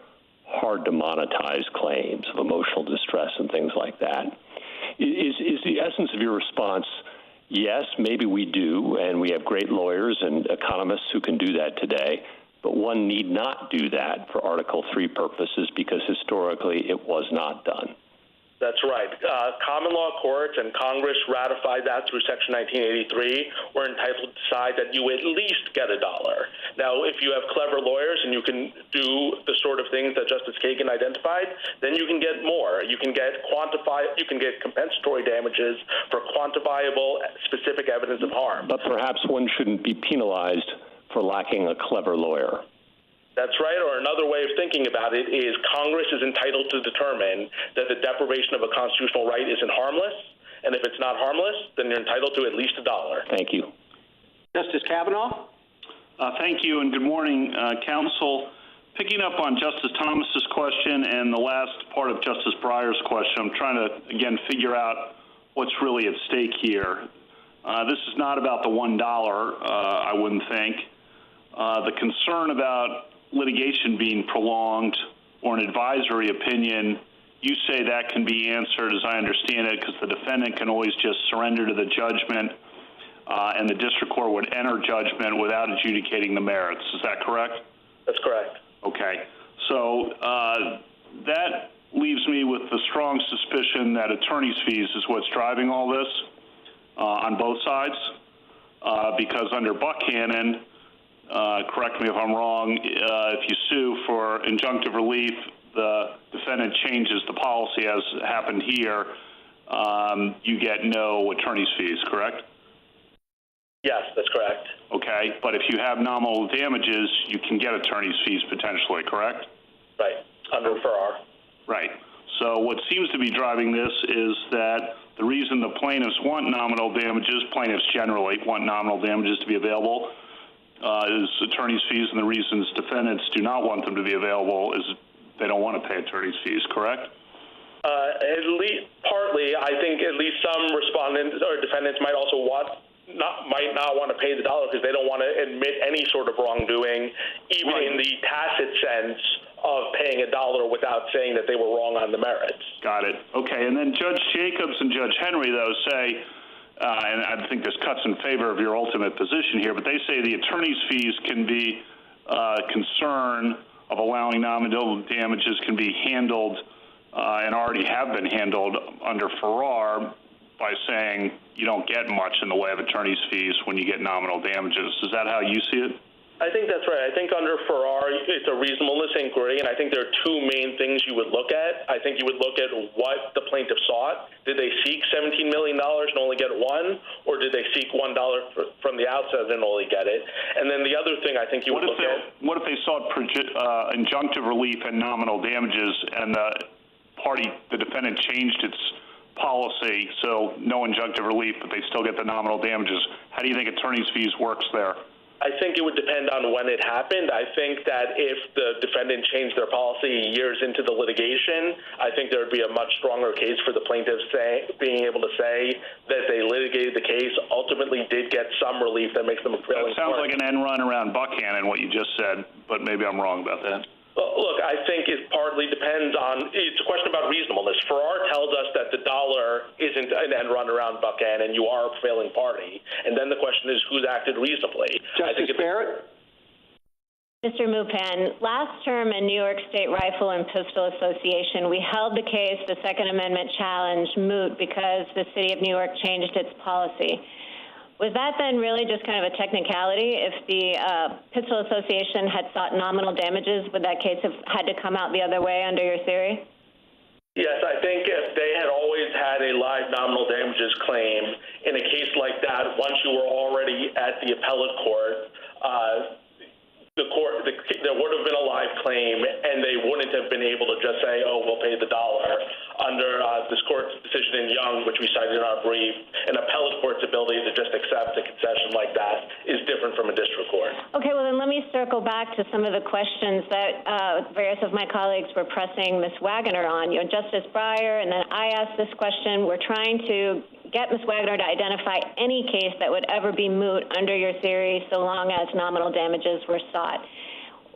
hard to monetize claims of emotional distress and things like that. Is the essence of your response, yes, maybe we do, and we have great lawyers and economists who can do that today, but one need not do that for Article 3 purposes because historically it was not done? That's right. Common law courts and Congress ratified that through Section 1983. We're entitled to decide that you at least get $1. Now, if you have clever lawyers and you can do the sort of things that Justice Kagan identified, then you can get more. You can get compensatory damages for quantifiable, specific evidence of harm. But perhaps one shouldn't be penalized for lacking a clever lawyer. That's right, or another way of thinking about it is Congress is entitled to determine that the deprivation of a constitutional right isn't harmless, and if it's not harmless, then you're entitled to at least $1. Thank you. Justice Kavanaugh? Thank you, and good morning, counsel. Picking up on Justice Thomas's question and the last part of Justice Breyer's question, I'm trying to, again, figure out what's really at stake here. This is not about the $1, I wouldn't think. The concern about litigation being prolonged or an advisory opinion, you say that can be answered, as I understand it, because the defendant can always just surrender to the judgment and the district court would enter judgment without adjudicating the merits. Is that correct? That's correct. Okay. So that leaves me with the strong suspicion that attorney's fees is what's driving all this on both sides, because under Buckhannon, correct me if I'm wrong, if you sue for injunctive relief, the defendant changes the policy as happened here, you get no attorney's fees, correct? Yes, that's correct. Okay, but if you have nominal damages, you can get attorney's fees potentially, correct? Right, under Farrar. Right. So what seems to be driving this is that the reason the plaintiffs want nominal damages, plaintiffs generally want nominal damages to be available, is attorney's fees, and the reasons defendants do not want them to be available is they don't want to pay attorney's fees, correct? At least partly, I think at least some respondents or defendants might also might not want to pay the dollar because they don't want to admit any sort of wrongdoing, even in the tacit sense of paying $1 without saying that they were wrong on the merits. Got it. Okay, and then Judge Jacobs and Judge Henry, though, say, and I think this cuts in favor of your ultimate position here, but they say the attorney's fees can be concern of allowing nominal damages can be handled and already have been handled under Farrar by saying you don't get much in the way of attorney's fees when you get nominal damages. Is that how you see it? I think that's right. I think under Farrar, it's a reasonableness inquiry, and I think there are two main things you would look at. I think you would look at what the plaintiff sought. Did they seek $17 million and only get one, or did they seek $1 from the outset and only get it? And then the other thing I think you would look at... What if they sought injunctive relief and nominal damages, and the defendant changed its policy, so no injunctive relief, but they still get the nominal damages? How do you think attorney's fees works there? I think it would depend on when it happened. I think that if the defendant changed their policy years into the litigation, I think there would be a much stronger case for the plaintiff being able to say that they litigated the case, ultimately did get some relief that makes them a prevailing party. That sounds like an end run around Buckhannon, what you just said, but maybe I'm wrong about that. Well, Look, I think it partly depends on, it's a question about reasonableness. Farrar tells us that the dollar isn't an end run around Buchanan and you are a prevailing party. And then the question is who's acted reasonably. Justice Barrett? Mr. Mupan, last term in New York State Rifle and Pistol Association, we held the case, the Second Amendment challenge, moot because the city of New York changed its policy. Was that then really just kind of a technicality? If the Pistol Association had sought nominal damages, would that case have had to come out the other way under your theory? Yes, I think if they had always had a live nominal damages claim in a case like that, once you were already at the appellate court, there would have been a live claim, and they wouldn't have been able to just say, oh, we'll pay the dollar. Under this court's decision in Young, which we cited in our brief, an appellate court's ability to just accept a concession like that is different from a district court. Okay, well, then let me circle back to some of the questions that various of my colleagues were pressing Ms. Wagoner on. You know, Justice Breyer, and then I asked this question. We're trying to get Ms. Wagoner to identify any case that would ever be moot under your theory so long as nominal damages were sought.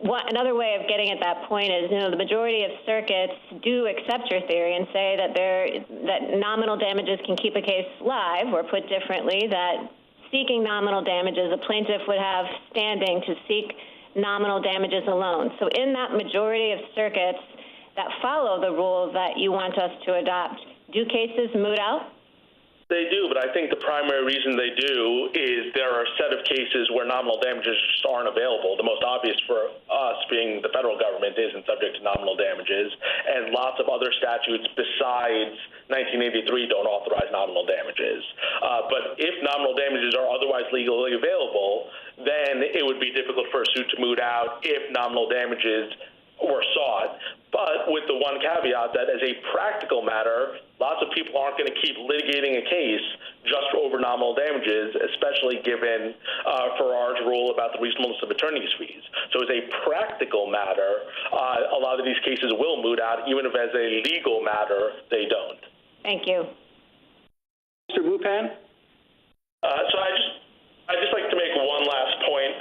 Another way of getting at that point is, you know, the majority of circuits do accept your theory and say that that nominal damages can keep a case live, or put differently, that seeking nominal damages, a plaintiff would have standing to seek nominal damages alone. So in that majority of circuits that follow the rule that you want us to adopt, do cases moot out? They do, but I think the primary reason they do is there are a set of cases where nominal damages just aren't available. The most obvious for us, being the federal government, isn't subject to nominal damages, and lots of other statutes besides 1983 don't authorize nominal damages. But if nominal damages are otherwise legally available, then it would be difficult for a suit to moot out if nominal damages were sought. But with the one caveat that as a practical matter, lots of people aren't going to keep litigating a case just over nominal damages, especially given Farrar's rule about the reasonableness of attorney's fees. So as a practical matter, a lot of these cases will moot out, even if as a legal matter, they don't. Thank you. Mr. Mupan? So I'd just like to make one last point,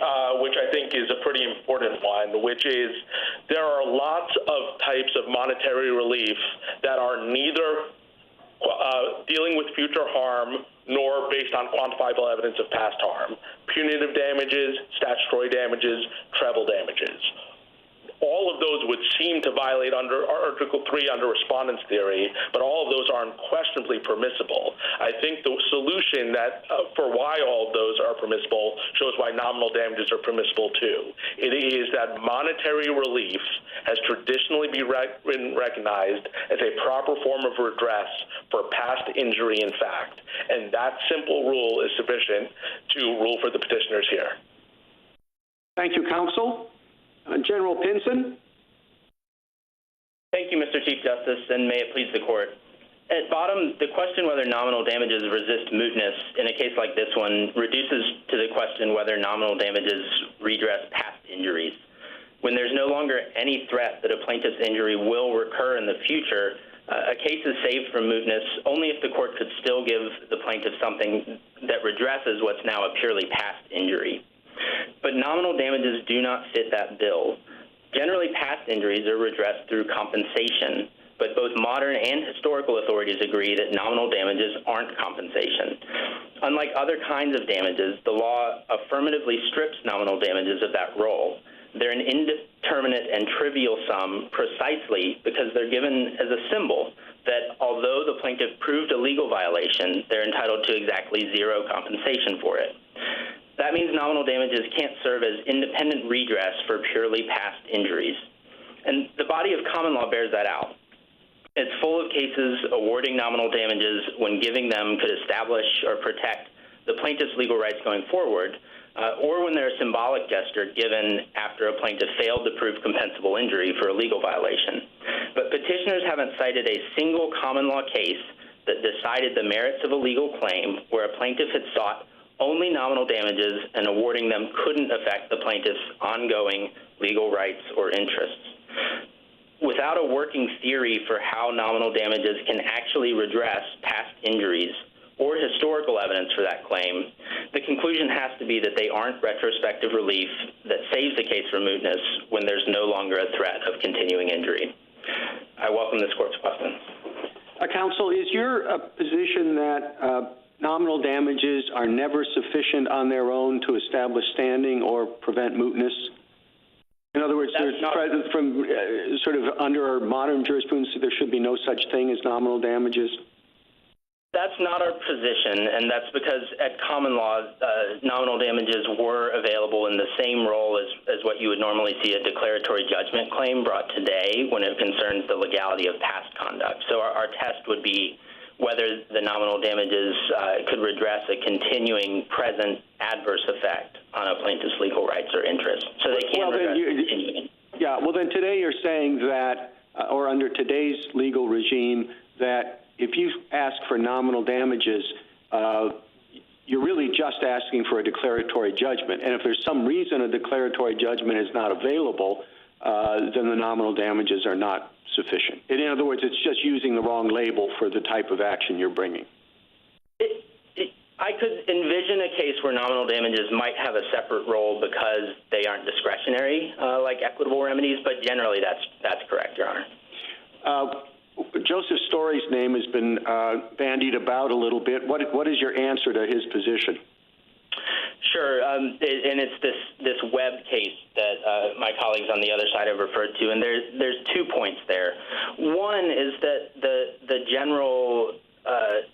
which I think is a pretty important one, which is there are lots of types of monetary relief that are neither dealing with future harm nor based on quantifiable evidence of past harm. Punitive damages, statutory damages, treble damages. All of those would seem to violate under Article 3 under respondent's theory, but all of those are unquestionably permissible. I think the solution that for why all of those are permissible shows why nominal damages are permissible too. It is that monetary relief has traditionally been recognized as a proper form of redress for past injury in fact, and that simple rule is sufficient to rule for the petitioners here. Thank you, counsel. General Pinson. Thank you, Mr. Chief Justice, and may it please the Court. At bottom, the question whether nominal damages resist mootness in a case like this one reduces to the question whether nominal damages redress past injuries. When there's no longer any threat that a plaintiff's injury will recur in the future, a case is saved from mootness only if the court could still give the plaintiff something that redresses what's now a purely past injury. But nominal damages do not fit that bill. Generally, past injuries are redressed through compensation, but both modern and historical authorities agree that nominal damages aren't compensation. Unlike other kinds of damages, the law affirmatively strips nominal damages of that role. They're an indeterminate and trivial sum precisely because they're given as a symbol that although the plaintiff proved a legal violation, they're entitled to exactly zero compensation for it. That means nominal damages can't serve as independent redress for purely past injuries. And the body of common law bears that out. It's full of cases awarding nominal damages when giving them could establish or protect the plaintiff's legal rights going forward, or when they're a symbolic gesture given after a plaintiff failed to prove compensable injury for a legal violation. But petitioners haven't cited a single common law case that decided the merits of a legal claim where a plaintiff had sought only nominal damages and awarding them couldn't affect the plaintiff's ongoing legal rights or interests. Without a working theory for how nominal damages can actually redress past injuries or historical evidence for that claim, the conclusion has to be that they aren't retrospective relief that saves the case from mootness when there's no longer a threat of continuing injury. I welcome this court's questions. Counsel, is your position that nominal damages are never sufficient on their own to establish standing or prevent mootness? In other words, from sort of under our modern jurisprudence, there should be no such thing as nominal damages? That's not our position, and that's because at common law, nominal damages were available in the same role as what you would normally see a declaratory judgment claim brought today when it concerns the legality of past conduct. So our test would be whether the nominal damages could redress a continuing present adverse effect on a plaintiff's legal rights or interests. So they can redress continuing. Yeah, well then today you're saying that, or under today's legal regime, that if you ask for nominal damages, you're really just asking for a declaratory judgment. And if there's some reason a declaratory judgment is not available, then the nominal damages are not sufficient. In other words, it's just using the wrong label for the type of action you're bringing. I could envision a case where nominal damages might have a separate role because they aren't discretionary, like equitable remedies, but generally that's correct, Your Honor. Joseph Story's name has been bandied about a little bit. What is your answer to his position? Sure, and it's this Webb case that my colleagues on the other side have referred to, and there's 2 points there. One is that the general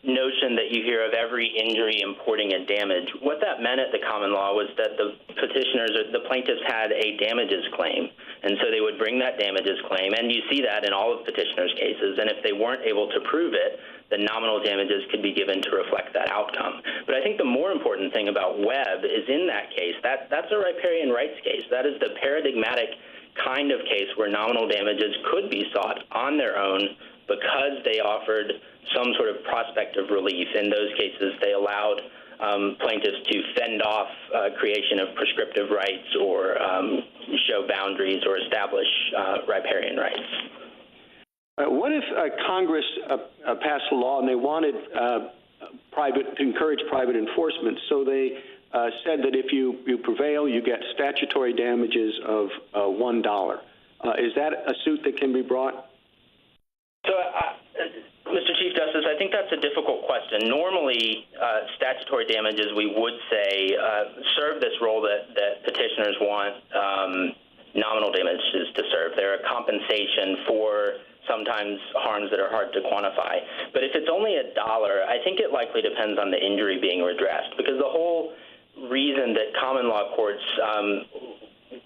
notion that you hear of every injury importing a damage, what that meant at the common law was that the petitioners or the plaintiffs had a damages claim, and so they would bring that damages claim, and you see that in all of petitioners' cases, and if they weren't able to prove it, the nominal damages could be given to reflect that outcome. But I think the more important thing about Webb is in that case, that's a riparian rights case. That is the paradigmatic kind of case where nominal damages could be sought on their own because they offered some sort of prospect of relief. In those cases, they allowed plaintiffs to fend off creation of prescriptive rights or show boundaries or establish riparian rights. What if Congress passed a law and they wanted to encourage private enforcement, so they said that if you prevail, you get statutory damages of $1. Is that a suit that can be brought? So, Mr. Chief Justice, I think that's a difficult question. Normally, statutory damages, we would say, serve this role that petitioners want nominal damages to serve. They're a compensation for sometimes harms that are hard to quantify. But if it's only $1, I think it likely depends on the injury being redressed, because the whole reason that common law courts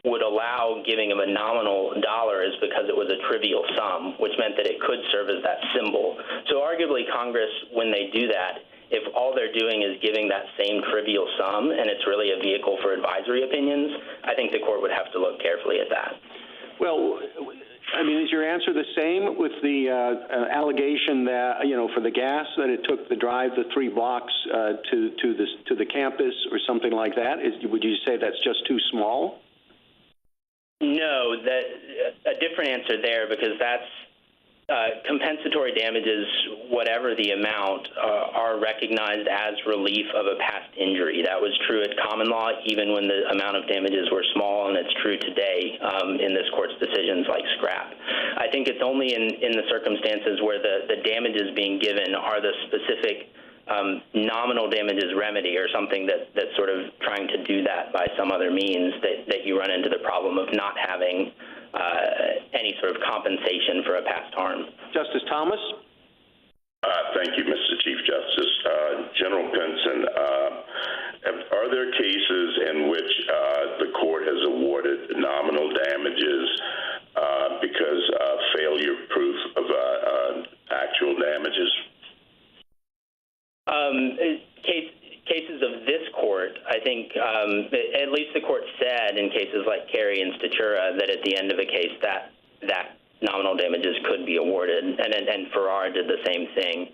would allow giving of a nominal dollar is because it was a trivial sum, which meant that it could serve as that symbol. So arguably Congress, when they do that, if all they're doing is giving that same trivial sum and it's really a vehicle for advisory opinions, I think the court would have to look carefully at that. Well, I mean, is your answer the same with the allegation that, for the gas, that it took the drive the 3 blocks to the campus or something like that? Would you say that's just too small? No, a different answer there, because that's compensatory damages, whatever the amount, are recognized as relief of a past injury. That was true at common law, even when the amount of damages were small, and it's true today in this court's decisions like scrap. I think it's only in the circumstances where the damages being given are the specific nominal damages remedy or something that's sort of trying to do that by some other means that you run into the problem of not having any sort of compensation for a past harm. Justice Thomas? Thank you, Mr. Chief Justice. General Pinson, are there cases in which the court has awarded nominal damages because of failure proof of actual damages? Cases of this court, I think, at least the court said in cases like Carey and Statura that at the end of a case that nominal damages could be awarded, and Farrar did the same thing.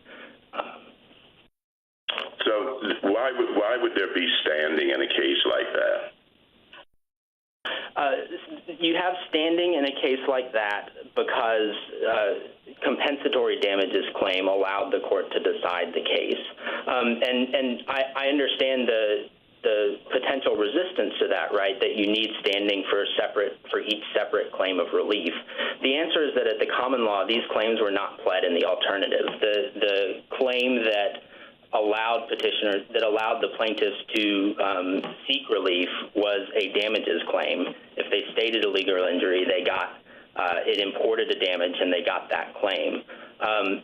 So why would there be standing in a case like that? You have standing in a case like that because compensatory damages claim allowed the court to decide the case. And I understand the potential resistance to that, right, that you need standing for each separate claim of relief. The answer is that at the common law, these claims were not pled in the alternative. The claim that allowed the plaintiffs to seek relief was a damages claim. If they stated a legal injury, they got it imported a damage, and they got that claim.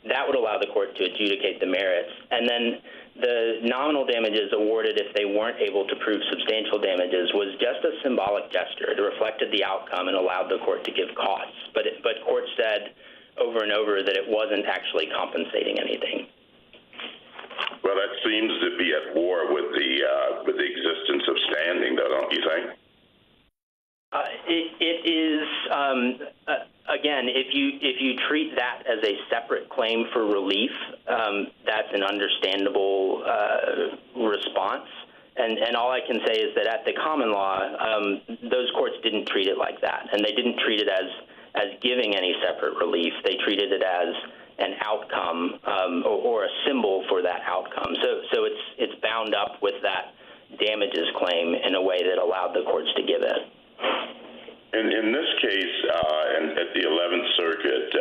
That would allow the court to adjudicate the merits. And then the nominal damages awarded if they weren't able to prove substantial damages was just a symbolic gesture. It reflected the outcome and allowed the court to give costs. But courts said over and over that it wasn't actually compensating anything. Well, that seems to be at war with the existence of standing, though, don't you think? It is, again, if you treat that as a separate claim for relief, that's an understandable response. And all I can say is that at the common law, those courts didn't treat it like that, and they didn't treat it as giving any separate relief. They treated it as an outcome or a symbol for that outcome. So it's bound up with that damages claim in a way that allowed the courts to give it. In this case, at the 11th Circuit,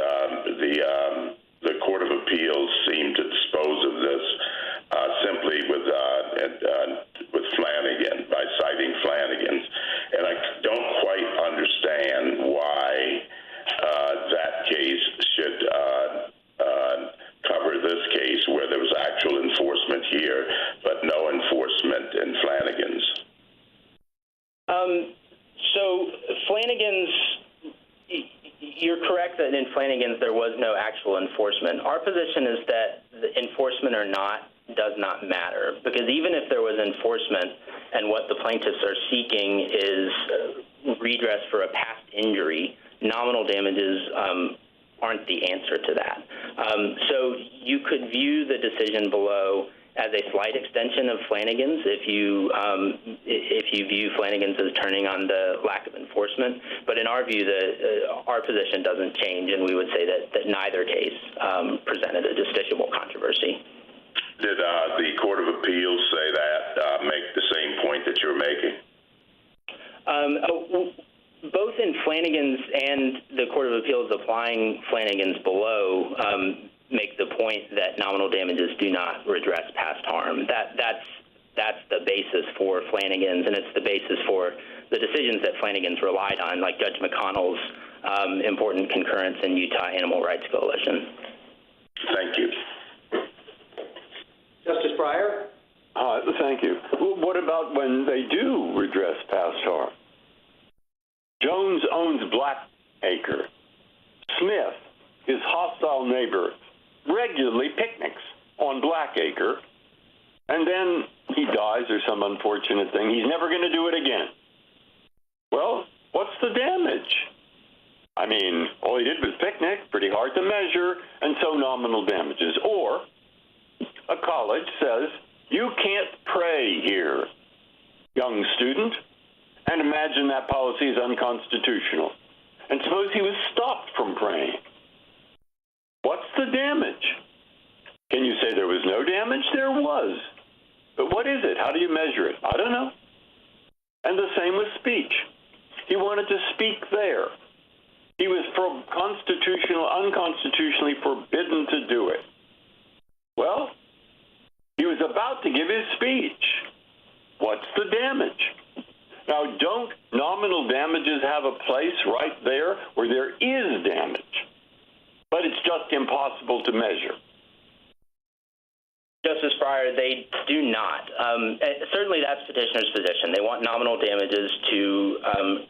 the Court of Appeals seemed to dispose of this simply with Flanagan, by citing Flanagan's. And I don't quite understand why that case should cover this case where there was actual enforcement here, but no enforcement in Flanagan's. So Flanagan's, you're correct that in Flanagan's there was no actual enforcement. Our position is that the enforcement or not does not matter, because even if there was enforcement and what the plaintiffs are seeking is redress for a past injury, nominal damages aren't the answer to that. So you could view the decision below as a slight extension of Flanagan's if you view Flanagan's as turning on the lack of enforcement. But in our view, our position doesn't change, and we would say that neither case presented a justiciable controversy. Did the Court of Appeals say that, make the same point that you're making? Both in Flanagan's and the Court of Appeals applying Flanagan's below make the point that nominal damages do not redress past harm. That's the basis for Flanagan's, and it's the basis for the decisions that Flanagan's relied on, like Judge McConnell's important concurrence in Utah Animal Rights Coalition. Thank you. Justice Breyer? Thank you. What about when they do redress past harm? Jones owns Blackacre. Smith, his hostile neighbor, regularly picnics on Blackacre, and then he dies or some unfortunate thing. He's never going to do it again. Well, what's the damage? I mean, all he did was picnic, pretty hard to measure, and so nominal damages. Or a college says, you can't pray here, young student, and imagine that policy is unconstitutional. And suppose he was stopped from praying. What's the damage? Can you say there was no damage? There was. But what is it? How do you measure it? I don't know. And the same with speech. He wanted to speak there. He was unconstitutionally forbidden to do it. Well, he was about to give his speech. What's the damage? Now, don't nominal damages have a place right there where there is damage? But it's just impossible to measure. Justice Breyer, they do not. Certainly that's petitioner's position. They want nominal damages to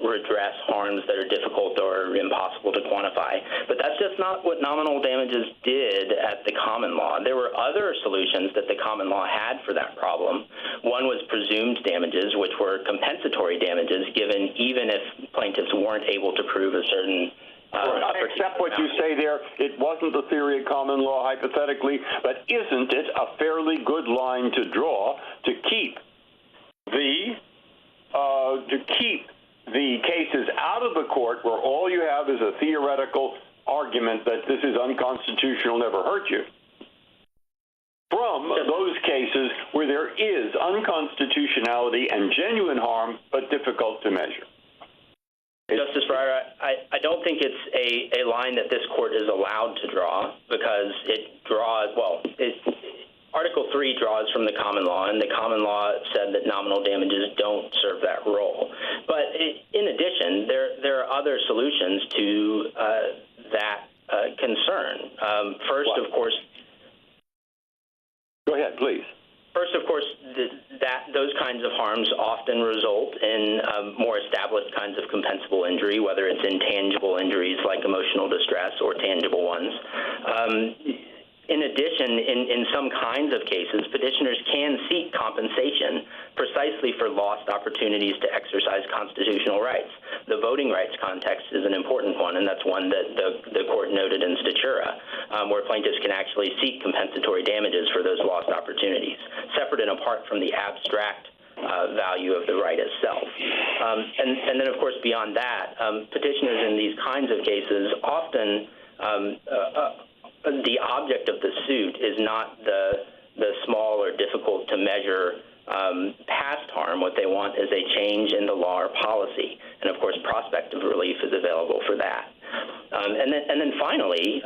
redress harms that are difficult or impossible to quantify. But that's just not what nominal damages did at the common law. There were other solutions that the common law had for that problem. One was presumed damages, which were compensatory damages, given even if plaintiffs weren't able to prove a certain except what you say there, it wasn't the theory of common law hypothetically, but isn't it a fairly good line to draw to keep the cases out of the court where all you have is a theoretical argument that this is unconstitutional, never hurt you, from those cases where there is unconstitutionality and genuine harm, but difficult to measure. Justice Breyer, I don't think it's a line that this court is allowed to draw, because it draws, Article 3 draws from the common law, and the common law said that nominal damages don't serve that role. But in addition, there are other solutions to that concern. First, of course... Go ahead, please. First, of course, those kinds of harms often result in more established kinds of compensable injury, whether it's intangible injuries like emotional distress or tangible ones. In addition, in some kinds of cases, petitioners can seek compensation precisely for lost opportunities to exercise constitutional rights. The voting rights context is an important one, and that's one that the court noted in Statura, where plaintiffs can actually seek compensatory damages for those lost opportunities, separate and apart from the abstract value of the right itself. And then, of course, beyond that, petitioners in these kinds of cases often the object of the suit is not the small or difficult to measure past harm. What they want is a change in the law or policy, and of course prospective relief is available for that. And then finally,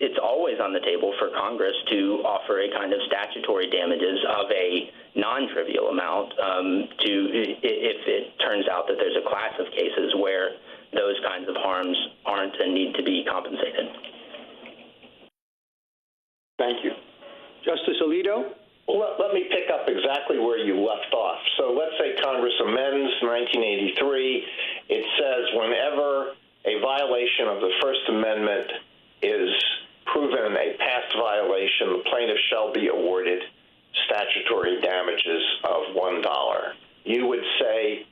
it's always on the table for Congress to offer a kind of statutory damages of a non-trivial amount if it turns out that there's a class of cases where those kinds of harms aren't and need to be compensated. Thank you. Justice Alito? Well, let me pick up exactly where you left off. So let's say Congress amends 1983. It says whenever a violation of the First Amendment is proven a past violation, the plaintiff shall be awarded statutory damages of $1. You would say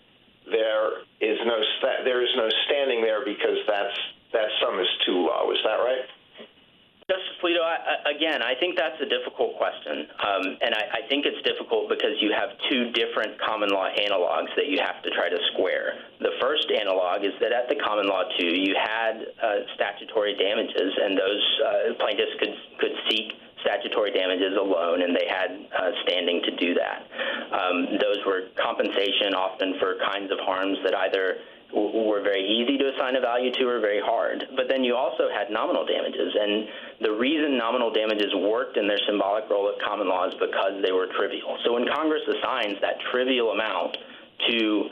there is no standing there because that sum is too low. Is that right? Justice Alito, again, I think that's a difficult question, and I think it's difficult because you have two different common law analogs that you have to try to square. The first analog is that at the common law, too, you had statutory damages, and those plaintiffs could seek statutory damages alone, and they had standing to do that. Those were compensation often for kinds of harms that either were very easy to assign a value to or very hard. But then you also had nominal damages, and the reason nominal damages worked in their symbolic role at common law is because they were trivial. So when Congress assigns that trivial amount to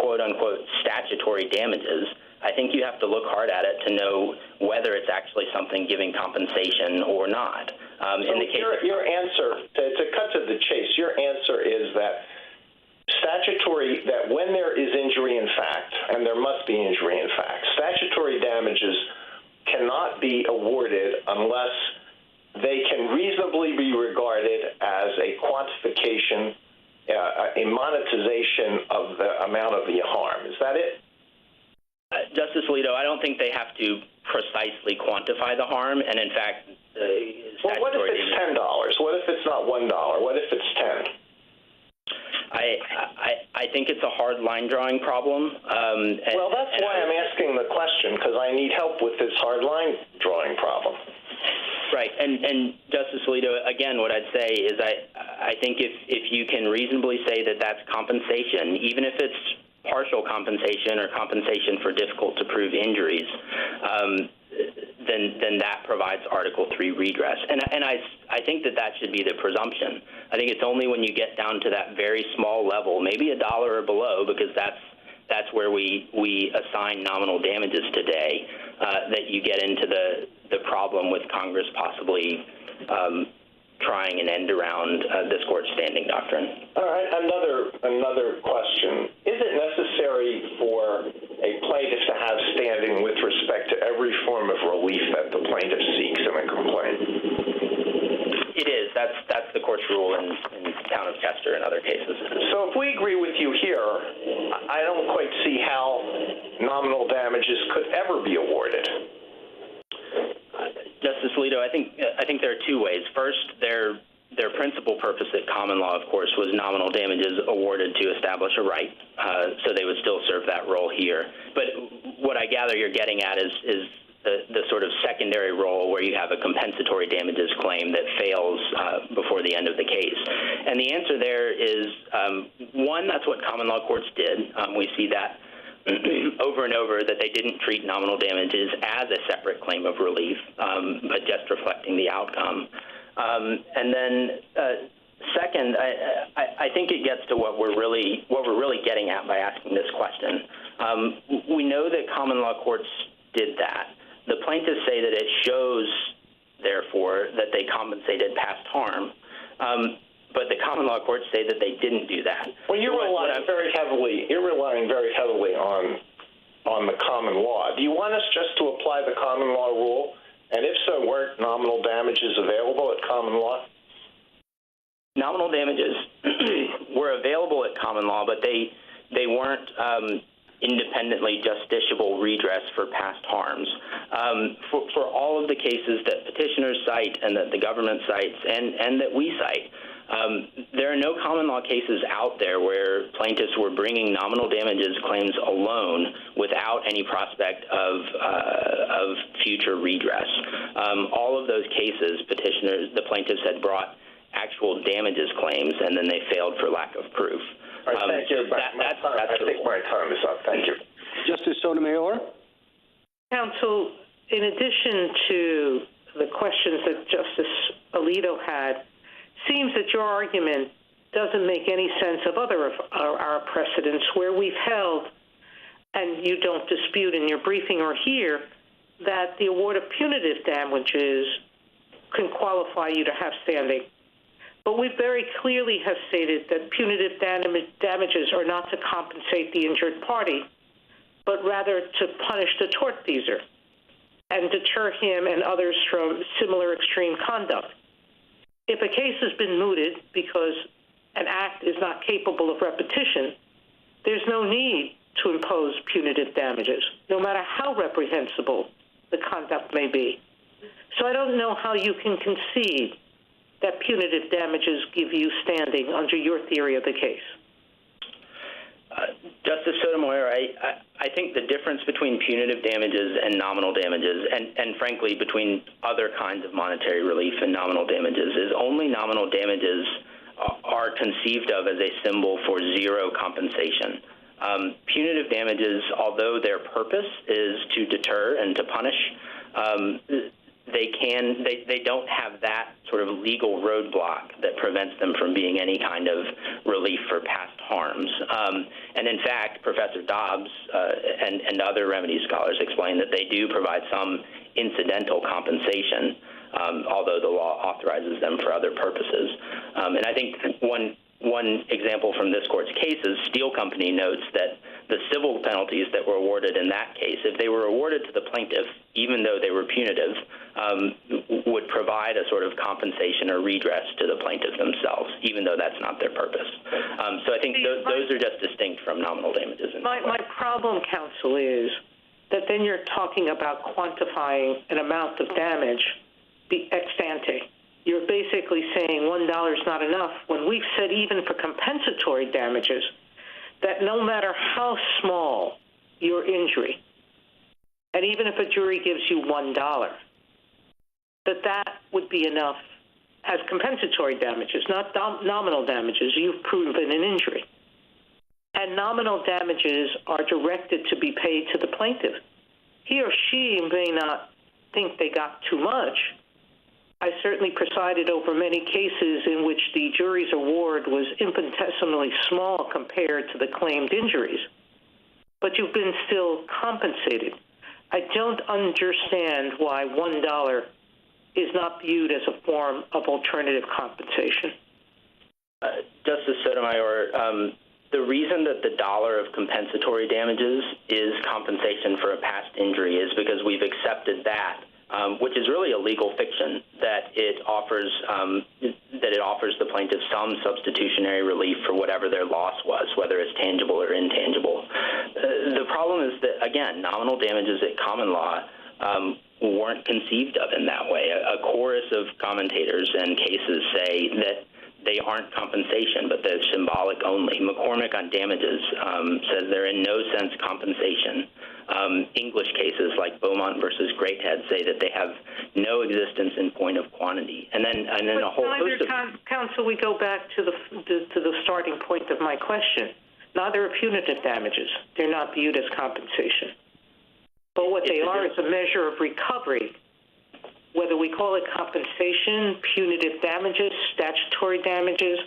quote-unquote statutory damages, I think you have to look hard at it to know whether it's actually something giving compensation or not. In the case your answer, to cut to the chase, your answer is that that when there is injury in fact, and there must be injury in fact, statutory damages cannot be awarded unless they can reasonably be regarded as a quantification, a monetization of the amount of the harm. Is that it? Justice Alito, I don't think they have to precisely quantify the harm, and in fact, well, what if it's $10? What if it's not $1? What if it's $10? I think it's a hard line drawing problem. Well, that's why I'm asking the question, because I need help with this hard line drawing problem. Right, and Justice Alito, again, what I'd say is I think if you can reasonably say that that's compensation, even if it's partial compensation or compensation for difficult to prove injuries, then that provides Article 3 redress. And I think that should be the presumption. I think it's only when you get down to that very small level, maybe $1 or below, because that's where we assign nominal damages today, that you get into the problem with Congress possibly trying an end around this court's standing doctrine. All right, another question. Is it necessary for a plaintiff to have standing with respect to every form of relief that the plaintiff seeks in a complaint? It is. That's the court's rule in Town of Chester and other cases. So if we agree with you here, I don't quite see how nominal damages could ever be awarded. Justice Alito, I think there are two ways. First, their principal purpose at common law, of course, was nominal damages awarded to establish a right, so they would still serve that role here. But what I gather you're getting at is the sort of secondary role where you have a compensatory damages claim that fails before the end of the case. And the answer there is, one, that's what common law courts did. We see that over and over, that they didn't treat nominal damages as a separate claim of relief, but just reflecting the outcome. And then second, I think it gets to what we're really getting at by asking this question. We know that common law courts did that. The plaintiffs say that it shows, therefore, that they compensated past harm. But the common law courts say that they didn't do that. Well, you're relying very heavily on the common law. Do you want us just to apply the common law rule? And if so, weren't nominal damages available at common law? Nominal damages were available at common law, but they weren't independently justiciable redress for past harms. For all of the cases that petitioners cite and that the government cites and that we cite, there are no common law cases out there where plaintiffs were bringing nominal damages claims alone without any prospect of future redress. All of those cases, the plaintiffs had brought actual damages claims, and then they failed for lack of proof. All right, thank you. I think my time is up. Thank you. Justice Sotomayor? Counsel, in addition to the questions that Justice Alito had, seems that your argument doesn't make any sense of other of our precedents where we've held, and you don't dispute in your briefing or here, that the award of punitive damages can qualify you to have standing. But we very clearly have stated that punitive damages are not to compensate the injured party, but rather to punish the tortfeasor and deter him and others from similar extreme conduct. If a case has been mooted because an act is not capable of repetition, there's no need to impose punitive damages, no matter how reprehensible the conduct may be. So I don't know how you can concede that punitive damages give you standing under your theory of the case. Justice Sotomayor, I think the difference between punitive damages and nominal damages, and frankly between other kinds of monetary relief and nominal damages, is only nominal damages are conceived of as a symbol for zero compensation. Punitive damages, although their purpose is to deter and to punish, they don't have that sort of legal roadblock that prevents them from being any kind of relief for past harms. And in fact, Professor Dobbs and other remedy scholars explain that they do provide some incidental compensation, although the law authorizes them for other purposes. And I think one example from this court's case is Steel Company notes that the civil penalties that were awarded in that case, if they were awarded to the plaintiff, even though they were punitive, would provide a sort of compensation or redress to the plaintiff themselves, even though that's not their purpose. So I think those are just distinct from nominal damages. My problem, counsel, is that then you're talking about quantifying an amount of damage ex ante. You're basically saying $1 is not enough, when we've said even for compensatory damages that no matter how small your injury, and even if a jury gives you $1, that would be enough as compensatory damages, not nominal damages. You've proven an injury. And nominal damages are directed to be paid to the plaintiff. He or she may not think they got too much. I certainly presided over many cases in which the jury's award was infinitesimally small compared to the claimed injuries, but you've been still compensated. I don't understand why $1 is not viewed as a form of alternative compensation. Justice Sotomayor, the reason that the dollar of compensatory damages is compensation for a past injury is because we've accepted that, which is really a legal fiction, that it offers the plaintiff some substitutionary relief for whatever their loss was, whether it's tangible or intangible. The problem is that, again, nominal damages at common law weren't conceived of in that way. A chorus of commentators and cases say that they aren't compensation, but they're symbolic only. McCormick on damages says they're in no sense compensation. English cases like Beaumont versus Greathead say that they have no existence in point of quantity. And then a whole host of... Counsel, we go back to the starting point of my question. Neither are punitive damages. They're not viewed as compensation. But what they are is a measure of recovery. Whether we call it compensation, punitive damages, statutory damages,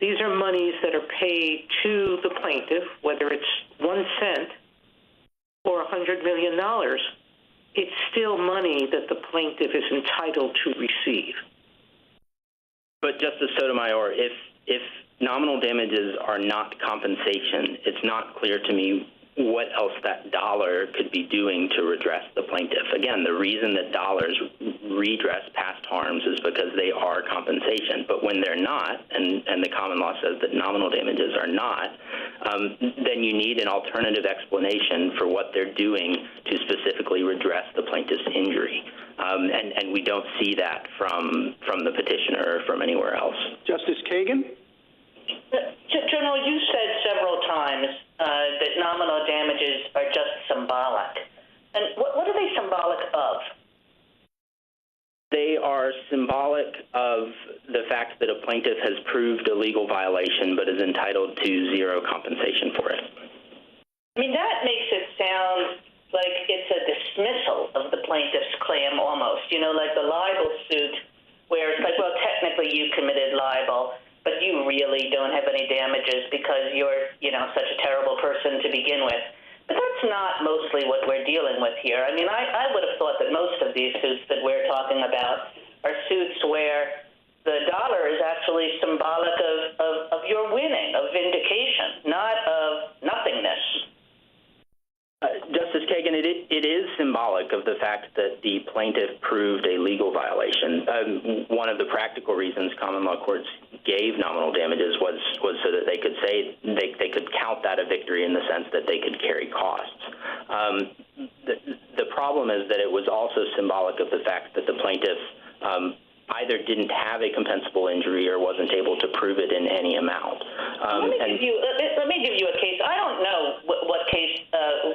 these are monies that are paid to the plaintiff, whether it's 1 cent or $100 million. It's still money that the plaintiff is entitled to receive. But Justice Sotomayor, if nominal damages are not compensation, it's not clear to me what else that dollar could be doing to redress the plaintiff. Again, the reason that dollars redress past harms is because they are compensation. But when they're not, and the common law says that nominal damages are not, then you need an alternative explanation for what they're doing to specifically redress the plaintiff's injury. And we don't see that from the petitioner or from anywhere else. Justice Kagan? General, you said several times that nominal damages are just symbolic. And what are they symbolic of? They are symbolic of the fact that a plaintiff has proved a legal violation but is entitled to zero compensation for it. I mean, that makes it sound like it's a dismissal of the plaintiff's claim almost. You know, like the libel suit where it's like, well, technically you committed libel, but you really don't have any damages because you're, such a terrible person to begin with. But that's not mostly what we're dealing with here. I mean, I would have thought that most of these suits that we're talking about are suits where the dollar is actually symbolic of your winning, of vindication, not of nothingness. Justice Kagan, it is symbolic of the fact that the plaintiff proved a legal violation. One of the practical reasons common law courts gave nominal damages was so that they could say they could count that a victory in the sense that they could carry costs. The problem is that it was also symbolic of the fact that the plaintiff either didn't have a compensable injury or wasn't able to prove it in any amount. Let me give you a case. I don't know what case,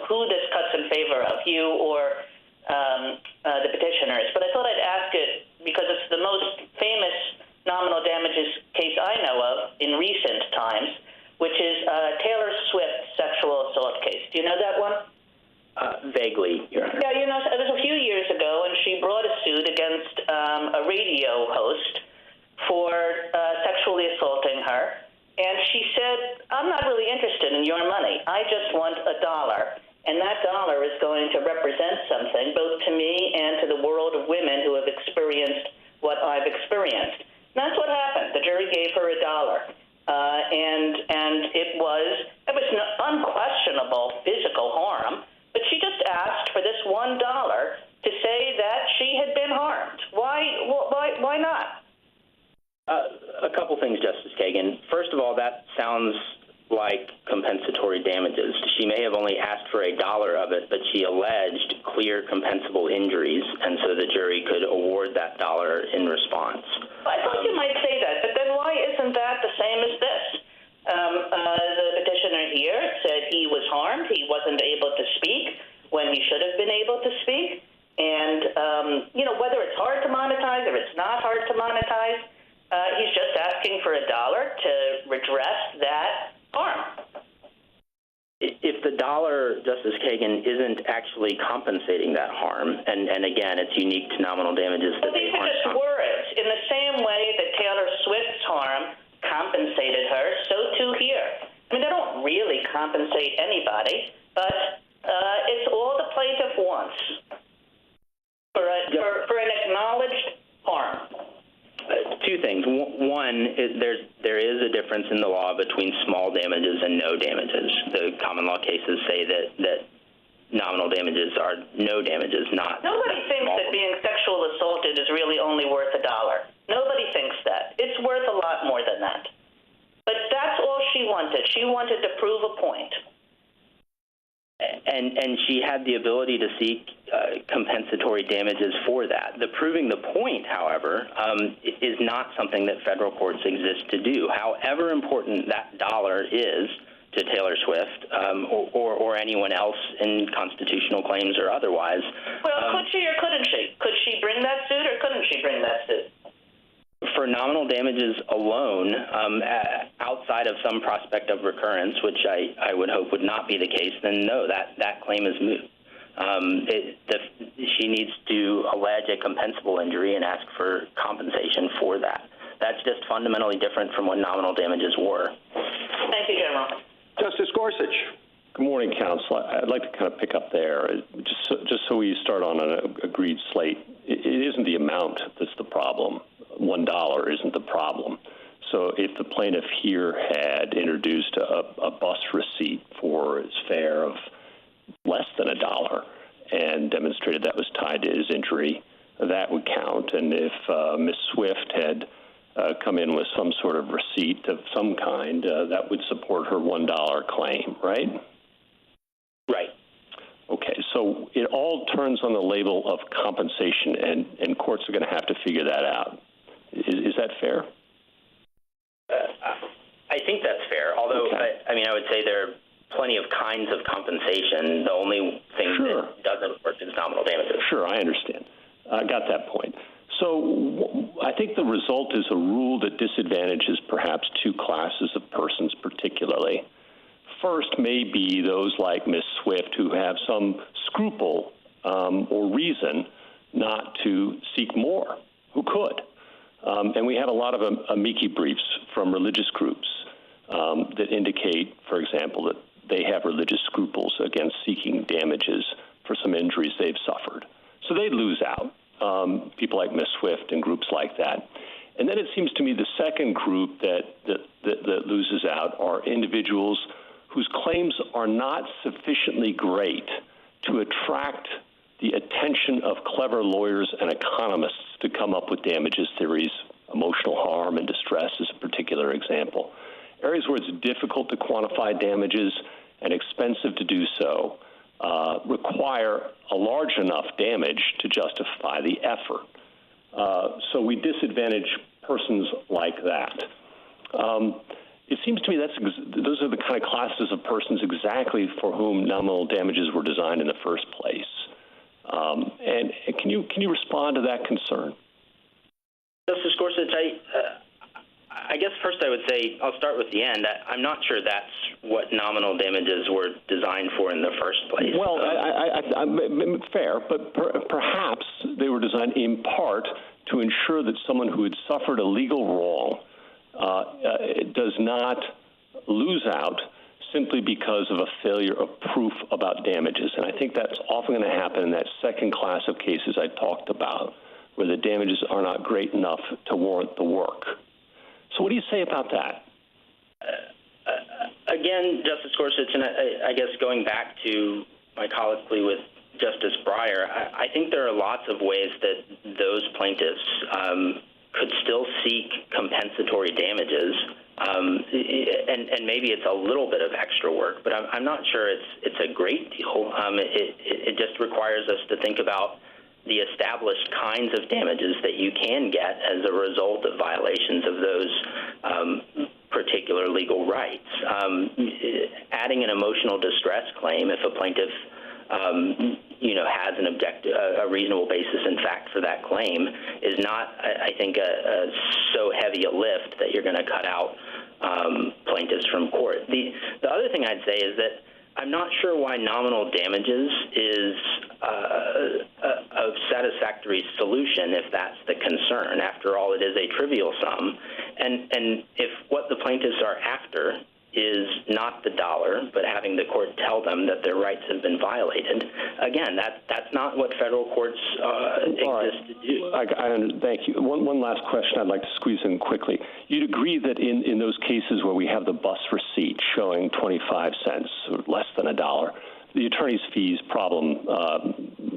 who this cuts in favor of, you or the petitioners, but I thought I'd ask it because it's the most famous nominal damages case I know of in recent times, which is Taylor Swift's sexual assault case. Do you know that one? Vaguely, Your Honor. Yeah, it was a few years ago, and she brought a suit against a radio host for sexually assaulting her. And she said, I'm not really interested in your money. I just want $1. And that dollar is going to represent something both to me and to the world of women who have experienced what I've experienced. And that's what happened. The jury gave her $1. And it was unquestionable physical harm. But she just asked for this $1 to say that she had been harmed. Why not? A couple things, Justice Kagan. First of all, that sounds like compensatory damages. She may have only asked for $1 of it, but she alleged clear compensable injuries, and so the jury could award that dollar in response. I thought you might say that, but then why isn't that the same as this? The petitioner here said he was harmed. He wasn't able to speak when he should have been able to speak. And, whether it's hard to monetize or it's not hard to monetize, he's just asking for $1 to redress that harm. If the dollar, Justice Kagan, isn't actually compensating that harm, and again, it's unique to nominal damages. But these are just words. In the same way that Taylor Swift's harm compensated her, so too here. I mean, they don't really compensate anybody, but it's all the plaintiff wants for an acknowledged harm. Two things. One, there is a difference in the law between small damages and no damages. The common law cases say that nominal damages are no damages, not. Nobody thinks that being sexual assaulted is really only worth $1. Nobody thinks that. It's worth a lot more than that. But that's all she wanted. She wanted to prove a point. And she had the ability to seek compensatory damages for that. The proving the point, however, is not something that federal courts exist to do. However important that dollar is to Taylor Swift or anyone else in constitutional claims or otherwise. Well, could she or couldn't she? Could she bring that suit or couldn't she bring that suit? For nominal damages alone, outside of some prospect of recurrence, which I would hope would not be the case, then no, that claim is moot. She needs to allege a compensable injury and ask for compensation for that. That's just fundamentally different from what nominal damages were. Thank you, General. Justice Gorsuch. Good morning, counsel. I'd like to kind of pick up there, just so we start on an agreed slate. It isn't the amount that's the problem. $1 isn't the problem. So if the plaintiff here had introduced a bus receipt for his fare of less than $1 and demonstrated that was tied to his injury, that would count. And if Ms. Swift had come in with some sort of receipt of some kind, that would support her $1 claim, right? Right. Okay, so it all turns on the label of compensation, and courts are going to have to figure that out. Is that fair? I think that's fair, although, okay. I mean, I would say there are plenty of kinds of compensation. The only thing that doesn't work is nominal damages. Sure, I understand. I got that point. So I think the result is a rule that disadvantages perhaps two classes of persons particularly. First may be those like Ms. Swift who have some scruple or reason not to seek more, who could. And we have a lot of amici briefs from religious groups that indicate, for example, that they have religious scruples against seeking damages for some injuries they've suffered. So they lose out, people like Ms. Swift and groups like that. And then it seems to me the second group that loses out are individuals whose claims are not sufficiently great to attract the attention of clever lawyers and economists to come up with damages theories. Emotional harm and distress is a particular example. Areas where it's difficult to quantify damages and expensive to do so require a large enough damage to justify the effort. So we disadvantage persons like that. It seems to me those are the kind of classes of persons exactly for whom nominal damages were designed in the first place. And can you respond to that concern? Justice Gorsuch, I guess first I would say, I'll start with the end. I'm not sure that's what nominal damages were designed for in the first place. Well, fair, but perhaps they were designed in part to ensure that someone who had suffered a legal wrong does not lose out simply because of a failure of proof about damages. And I think that's often going to happen in that second class of cases I talked about, where the damages are not great enough to warrant the work. So what do you say about that? Again, Justice Gorsuch, and I guess going back to my colloquy with Justice Breyer, I think there are lots of ways that those plaintiffs could still seek compensatory damages, and maybe it's a little bit of extra work, but I'm not sure it's a great deal. It just requires us to think about the established kinds of damages that you can get as a result of violations of those particular legal rights. Adding an emotional distress claim if a plaintiff has a reasonable basis in fact for that claim is not, I think, so heavy a lift that you're going to cut out plaintiffs from court. The other thing I'd say is that I'm not sure why nominal damages is a satisfactory solution if that's the concern. After all, it is a trivial sum. And if what the plaintiffs are after is not the dollar, but having the court tell them that their rights have been violated, again, that's not what federal courts exist to do. Thank you. One last question I'd like to squeeze in quickly. You'd agree that in those cases where we have the bus receipt showing 25 cents or less than $1, the attorney's fees problem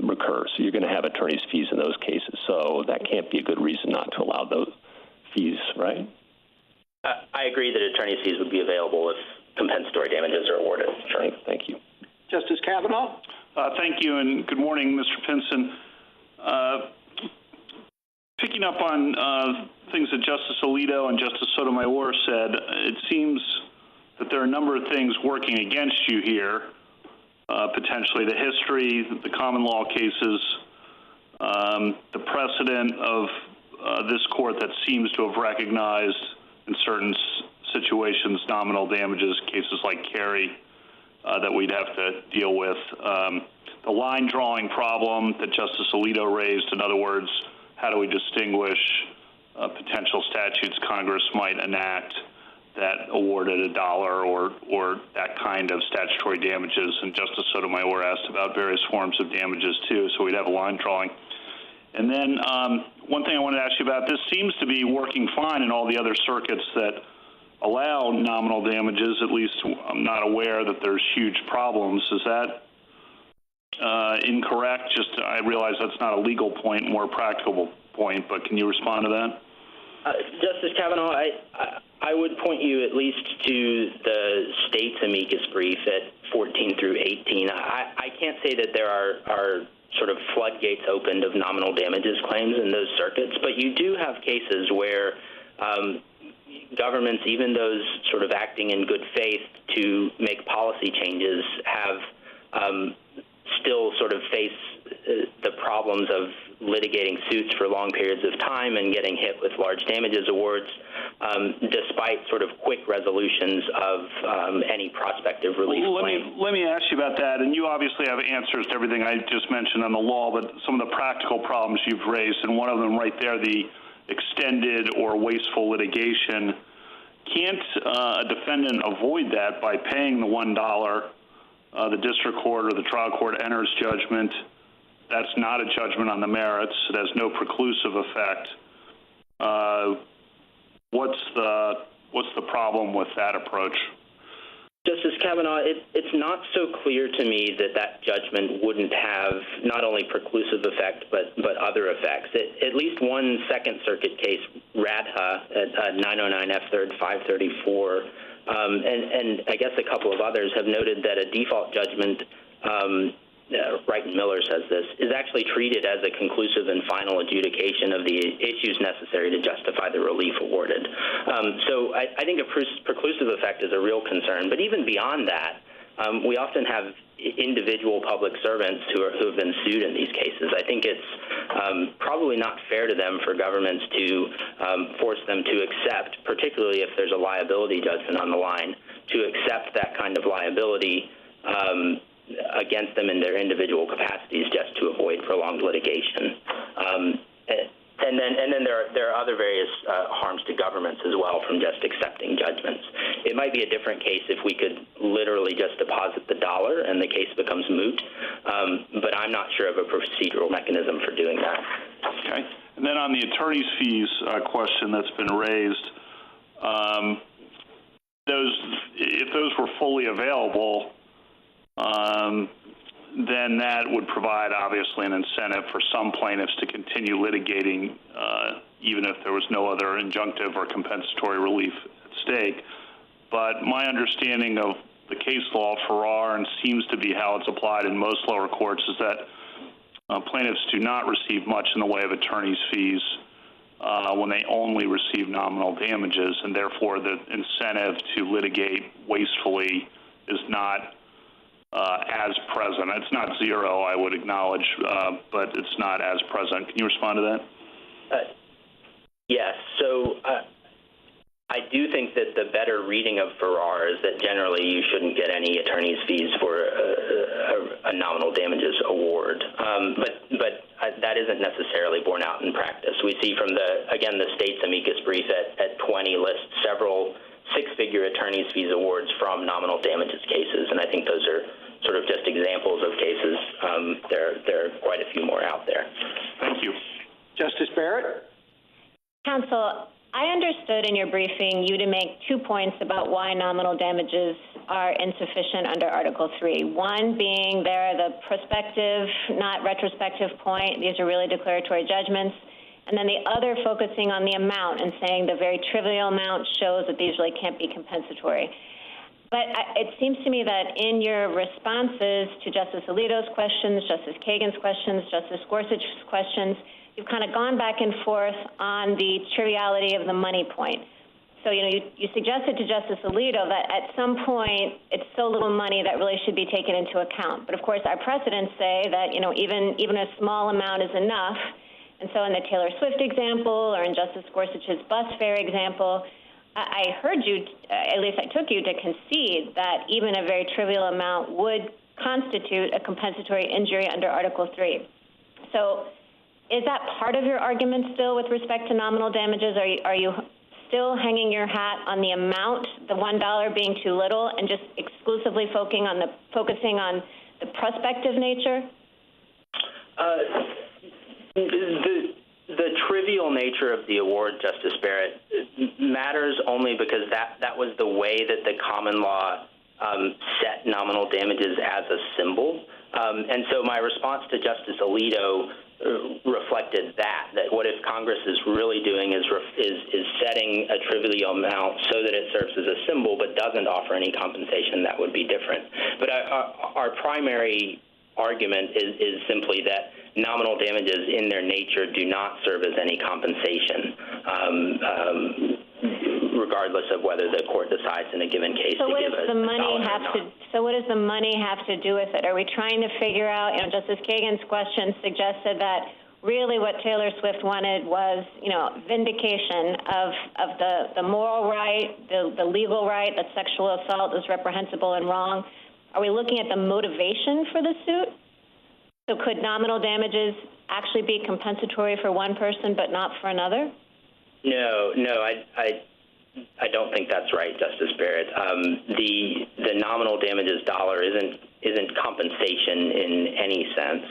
recurs. So you're going to have attorney's fees in those cases. So that can't be a good reason not to allow those fees, right? I agree that attorney's fees would be available if compensatory damages are awarded. Sure. Thank you. Justice Kavanaugh? Thank you, and good morning, Mr. Pinson. Picking up on things that Justice Alito and Justice Sotomayor said, it seems that there are a number of things working against you here, potentially the history, the common law cases, the precedent of this court that seems to have recognized in certain situations nominal damages, cases like Carey, that we'd have to deal with. The line drawing problem that Justice Alito raised, in other words, how do we distinguish potential statutes Congress might enact that awarded $1 or that kind of statutory damages? And Justice Sotomayor asked about various forms of damages too, so we'd have a line drawing. And then one thing I wanted to ask you about, this seems to be working fine in all the other circuits that allow nominal damages. At least I'm not aware that there's huge problems. Is that incorrect? I realize that's not a legal point, more a practical point, but can you respond to that? Justice Kavanaugh, I would point you at least to the state's amicus brief at 14 through 18. I can't say that there are sort of floodgates opened of nominal damages claims in those circuits, but you do have cases where governments, even those sort of acting in good faith to make policy changes, have still sort of face the problems of litigating suits for long periods of time and getting hit with large damages awards, despite sort of quick resolutions of any prospective relief claim. Let me ask you about that, and you obviously have answers to everything I just mentioned on the law, but some of the practical problems you've raised, and one of them right there, the extended or wasteful litigation. Can't a defendant avoid that by paying the $1? The district court or the trial court enters judgment. That's not a judgment on the merits. It has no preclusive effect. What's the problem with that approach? Justice Kavanaugh, it's not so clear to me that judgment wouldn't have not only preclusive effect but other effects. At least one Second Circuit case, Radha at 909 F. 3rd 534, and I guess a couple of others have noted that a default judgment, Wright and Miller says this, is actually treated as a conclusive and final adjudication of the issues necessary to justify the relief awarded. So I think a preclusive effect is a real concern. But even beyond that, we often have individual public servants who have been sued in these cases. I think it's probably not fair to them for governments to force them to accept, particularly if there's a liability judgment on the line, to accept that kind of liability against them in their individual capacities just to avoid prolonged litigation. And then there are other various harms to governments as well from just accepting judgments. It might be a different case if we could literally just deposit the dollar and the case becomes moot, but I'm not sure of a procedural mechanism for doing that. Okay. And then on the attorney's fees question that's been raised, if those were fully available, then that would provide, obviously, an incentive for some plaintiffs to continue litigating, even if there was no other injunctive or compensatory relief at stake. But my understanding of the case law, Farrar, and seems to be how it's applied in most lower courts, is that plaintiffs do not receive much in the way of attorney's fees when they only receive nominal damages, and therefore the incentive to litigate wastefully is not as present. It's not zero, I would acknowledge, but it's not as present. Can you respond to that? Yes. So I do think that the better reading of Farrar is that generally you shouldn't get any attorney's fees for a nominal damages award. But that isn't necessarily borne out in practice. We see from the state's amicus brief at 20 lists several six-figure attorney's fees awards from nominal damages cases, and I think those are sort of just examples of cases. There are quite a few more out there. Thank you. Justice Barrett? Counsel, I understood in your briefing you to make 2 points about why nominal damages are insufficient under Article 3. One being they're the prospective, not retrospective point. These are really declaratory judgments. And then the other focusing on the amount and saying the very trivial amount shows that these really can't be compensatory. But it seems to me that in your responses to Justice Alito's questions, Justice Kagan's questions, Justice Gorsuch's questions, you've kind of gone back and forth on the triviality of the money point. So, you suggested to Justice Alito that at some point it's so little money that really should be taken into account. But of course, our precedents say that, even a small amount is enough. And so in the Taylor Swift example or in Justice Gorsuch's bus fare example, I heard you, at least I took you to concede that even a very trivial amount would constitute a compensatory injury under Article 3. So is that part of your argument still with respect to nominal damages? Are you still hanging your hat on the amount, the $1 being too little, and just exclusively focusing on the prospective nature? The trivial nature of the award, Justice Barrett, matters only because that was the way that the common law set nominal damages as a symbol. And so my response to Justice Alito reflected that what if Congress is really doing is setting a trivial amount so that it serves as a symbol but doesn't offer any compensation, that would be different. But our primary argument is simply that nominal damages in their nature do not serve as any compensation, regardless of whether the court decides in a given case to give a dollar or not. So what does the money have to do with it? Are we trying to figure out, Justice Kagan's question suggested that really what Taylor Swift wanted was, vindication of the moral right, the legal right that sexual assault is reprehensible and wrong. Are we looking at the motivation for the suit? So could nominal damages actually be compensatory for one person but not for another? No, I don't think that's right, Justice Barrett. The nominal damages dollar isn't compensation in any sense.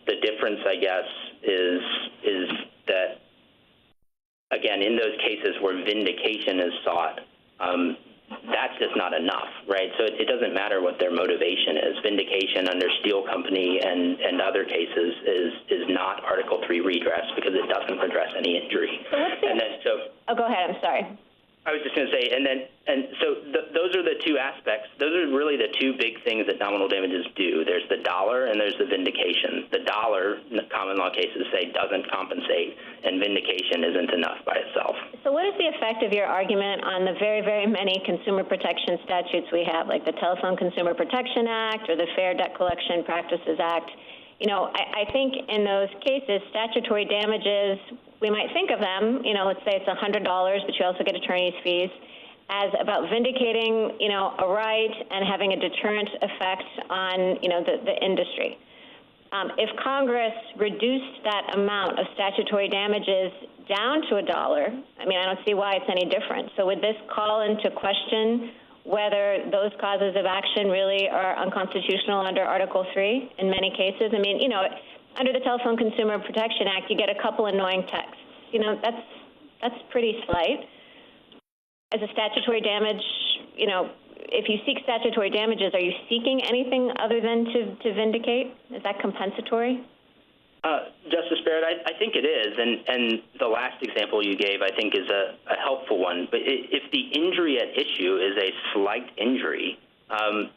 The difference, I guess, is that, again, in those cases where vindication is sought, that's just not enough, right? So it doesn't matter what their motivation is. Vindication under Steel Company and other cases is not Article 3 redress because it doesn't address any injury. Oh, go ahead. I'm sorry. I was just going to say, so those are the two aspects. Those are really the two big things that nominal damages do. There's the dollar and there's the vindication. The dollar, common law cases say, doesn't compensate, and vindication isn't enough by itself. So what is the effect of your argument on the very, very many consumer protection statutes we have, like the Telephone Consumer Protection Act or the Fair Debt Collection Practices Act? I think in those cases, statutory damages, we might think of them, let's say it's $100, but you also get attorney's fees, as about vindicating, a right and having a deterrent effect on, the industry. If Congress reduced that amount of statutory damages down to $1, I don't see why it's any different. So would this call into question whether those causes of action really are unconstitutional under Article 3 in many cases? Under the Telephone Consumer Protection Act, you get a couple annoying texts. That's pretty slight. As a statutory damage, if you seek statutory damages, are you seeking anything other than to vindicate? Is that compensatory? Justice Barrett, I think it is, and the last example you gave, I think, is a helpful one. But if the injury at issue is a slight injury,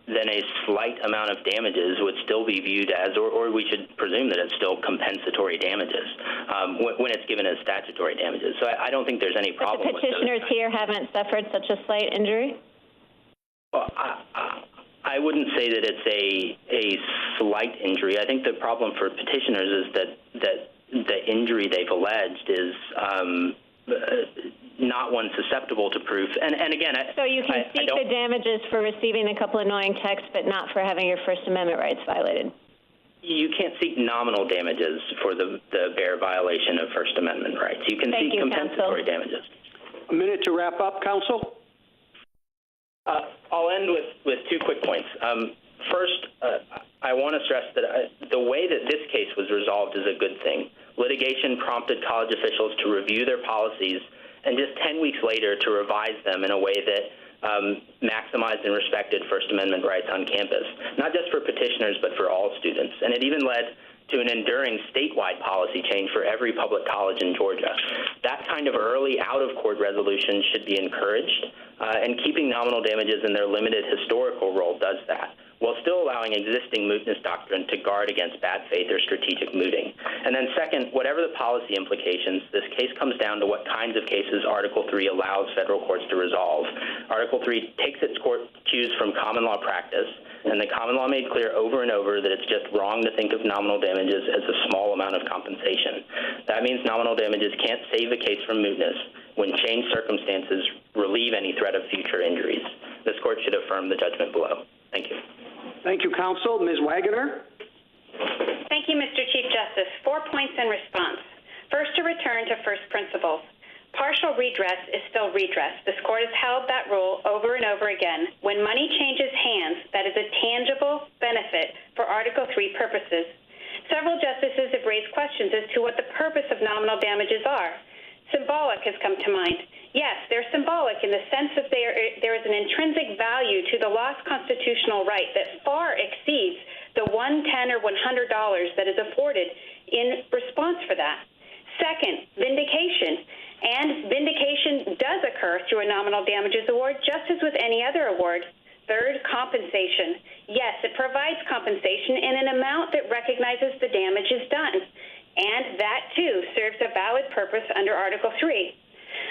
then a slight amount of damages would still be viewed as, or we should presume that it's still compensatory damages when it's given as statutory damages. So I don't think there's any problem with those. But the petitioners here haven't suffered such a slight injury? Well, I wouldn't say that it's a slight injury. I think the problem for petitioners is that the injury they've alleged is not one susceptible to proof. And again, so you can seek the damages for receiving a couple annoying texts, but not for having your First Amendment rights violated. You can't seek nominal damages for the bare violation of First Amendment rights. You can seek compensatory damages. A minute to wrap up, counsel. I'll end with 2 quick points. First, I want to stress that the way that this case was resolved is a good thing. Litigation prompted college officials to review their policies and just 10 weeks later to revise them in a way that maximized and respected First Amendment rights on campus, not just for petitioners, but for all students. And it even led to an enduring statewide policy change for every public college in Georgia. That kind of early out-of-court resolution should be encouraged, and keeping nominal damages in their limited historical role does that, while still allowing existing mootness doctrine to guard against bad faith or strategic mooting. And then second, whatever the policy implications, this case comes down to what kinds of cases Article 3 allows federal courts to resolve. Article 3 takes its court cues from common law practice, and the common law made clear over and over that it's just wrong to think of nominal damages as a small amount of compensation. That means nominal damages can't save a case from mootness when changed circumstances relieve any threat of future injuries. This court should affirm the judgment below. Thank you. Thank you, counsel. Ms. Wagoner? Thank you, Mr. Chief Justice. 4 points in response. First, to return to first principles. Partial redress is still redress. This court has held that rule over and over again. When money changes hands, that is a tangible benefit for Article 3 purposes. Several justices have raised questions as to what the purpose of nominal damages are. Symbolic has come to mind. Yes, they're symbolic in the sense that there is an intrinsic value to the lost constitutional right that far exceeds the $1, $10, or $100 that is afforded in response for that. Second, vindication. And vindication does occur through a nominal damages award, just as with any other award. Third, compensation. Yes, it provides compensation in an amount that recognizes the damage is done. And that, too, serves a valid purpose under Article 3.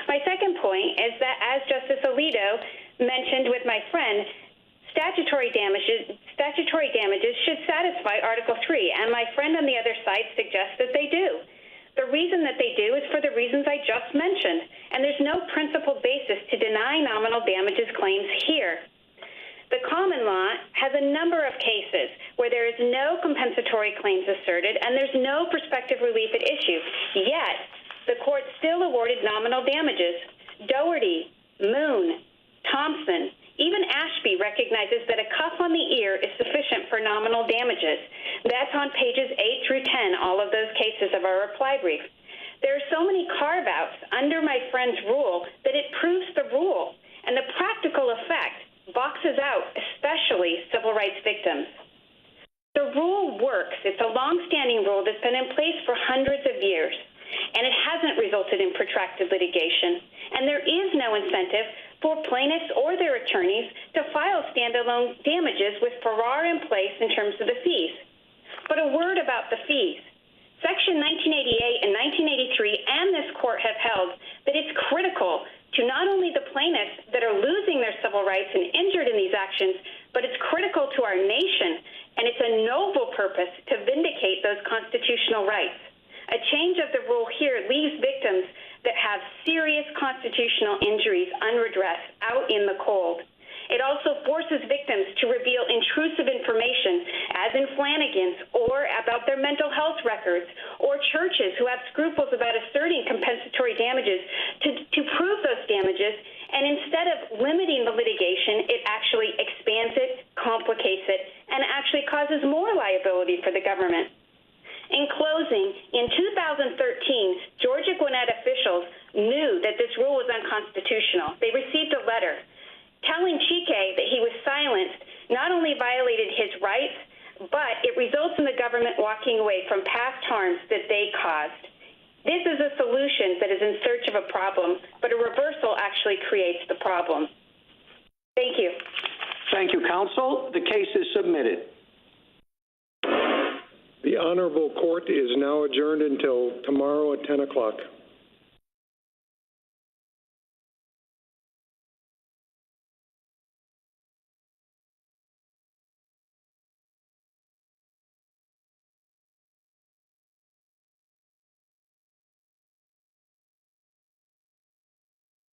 My second point is that, as Justice Alito mentioned with my friend, statutory damages should satisfy Article 3, and my friend on the other side suggests that they do. The reason that they do is for the reasons I just mentioned, and there's no principled basis to deny nominal damages claims here. The common law has a number of cases where there is no compensatory claims asserted and there's no prospective relief at issue, yet the court still awarded nominal damages. Doherty, Moon, Thompson, even Ashby recognizes that a cuff on the ear is sufficient for nominal damages. That's on pages 8 through 10, all of those cases of our reply brief. There are so many carve-outs under my friend's rule that it proves the rule, and the practical effect boxes out especially civil rights victims. The rule works. It's a long-standing rule that's been in place for hundreds of years, and it hasn't resulted in protracted litigation, and there is no incentive for plaintiffs or their attorneys to file standalone damages with FARAR in place in terms of the fees. But a word about the fees. Section 1988 and 1983 and this court have held that it's critical to not only the plaintiffs that are losing their civil rights and injured in these actions, but it's critical to our nation, and it's a noble purpose to vindicate those constitutional rights. A change of the rule here leaves victims that have serious constitutional injuries unredressed out in the cold. It also forces victims to reveal intrusive information, as in Flanagan's, or about their mental health records, or churches who have scruples about asserting compensatory damages to prove those damages, and instead of limiting the litigation, it actually expands it, complicates it, and actually causes more liability for the government. In closing, in 2013, Georgia Gwinnett officials knew that this rule was unconstitutional. They received a letter telling Chike that he was silenced not only violated his rights, but it results in the government walking away from past harms that they caused. This is a solution that is in search of a problem, but a reversal actually creates the problem. Thank you. Thank you, counsel. The case is submitted. The Honorable Court is now adjourned until tomorrow at 10 o'clock.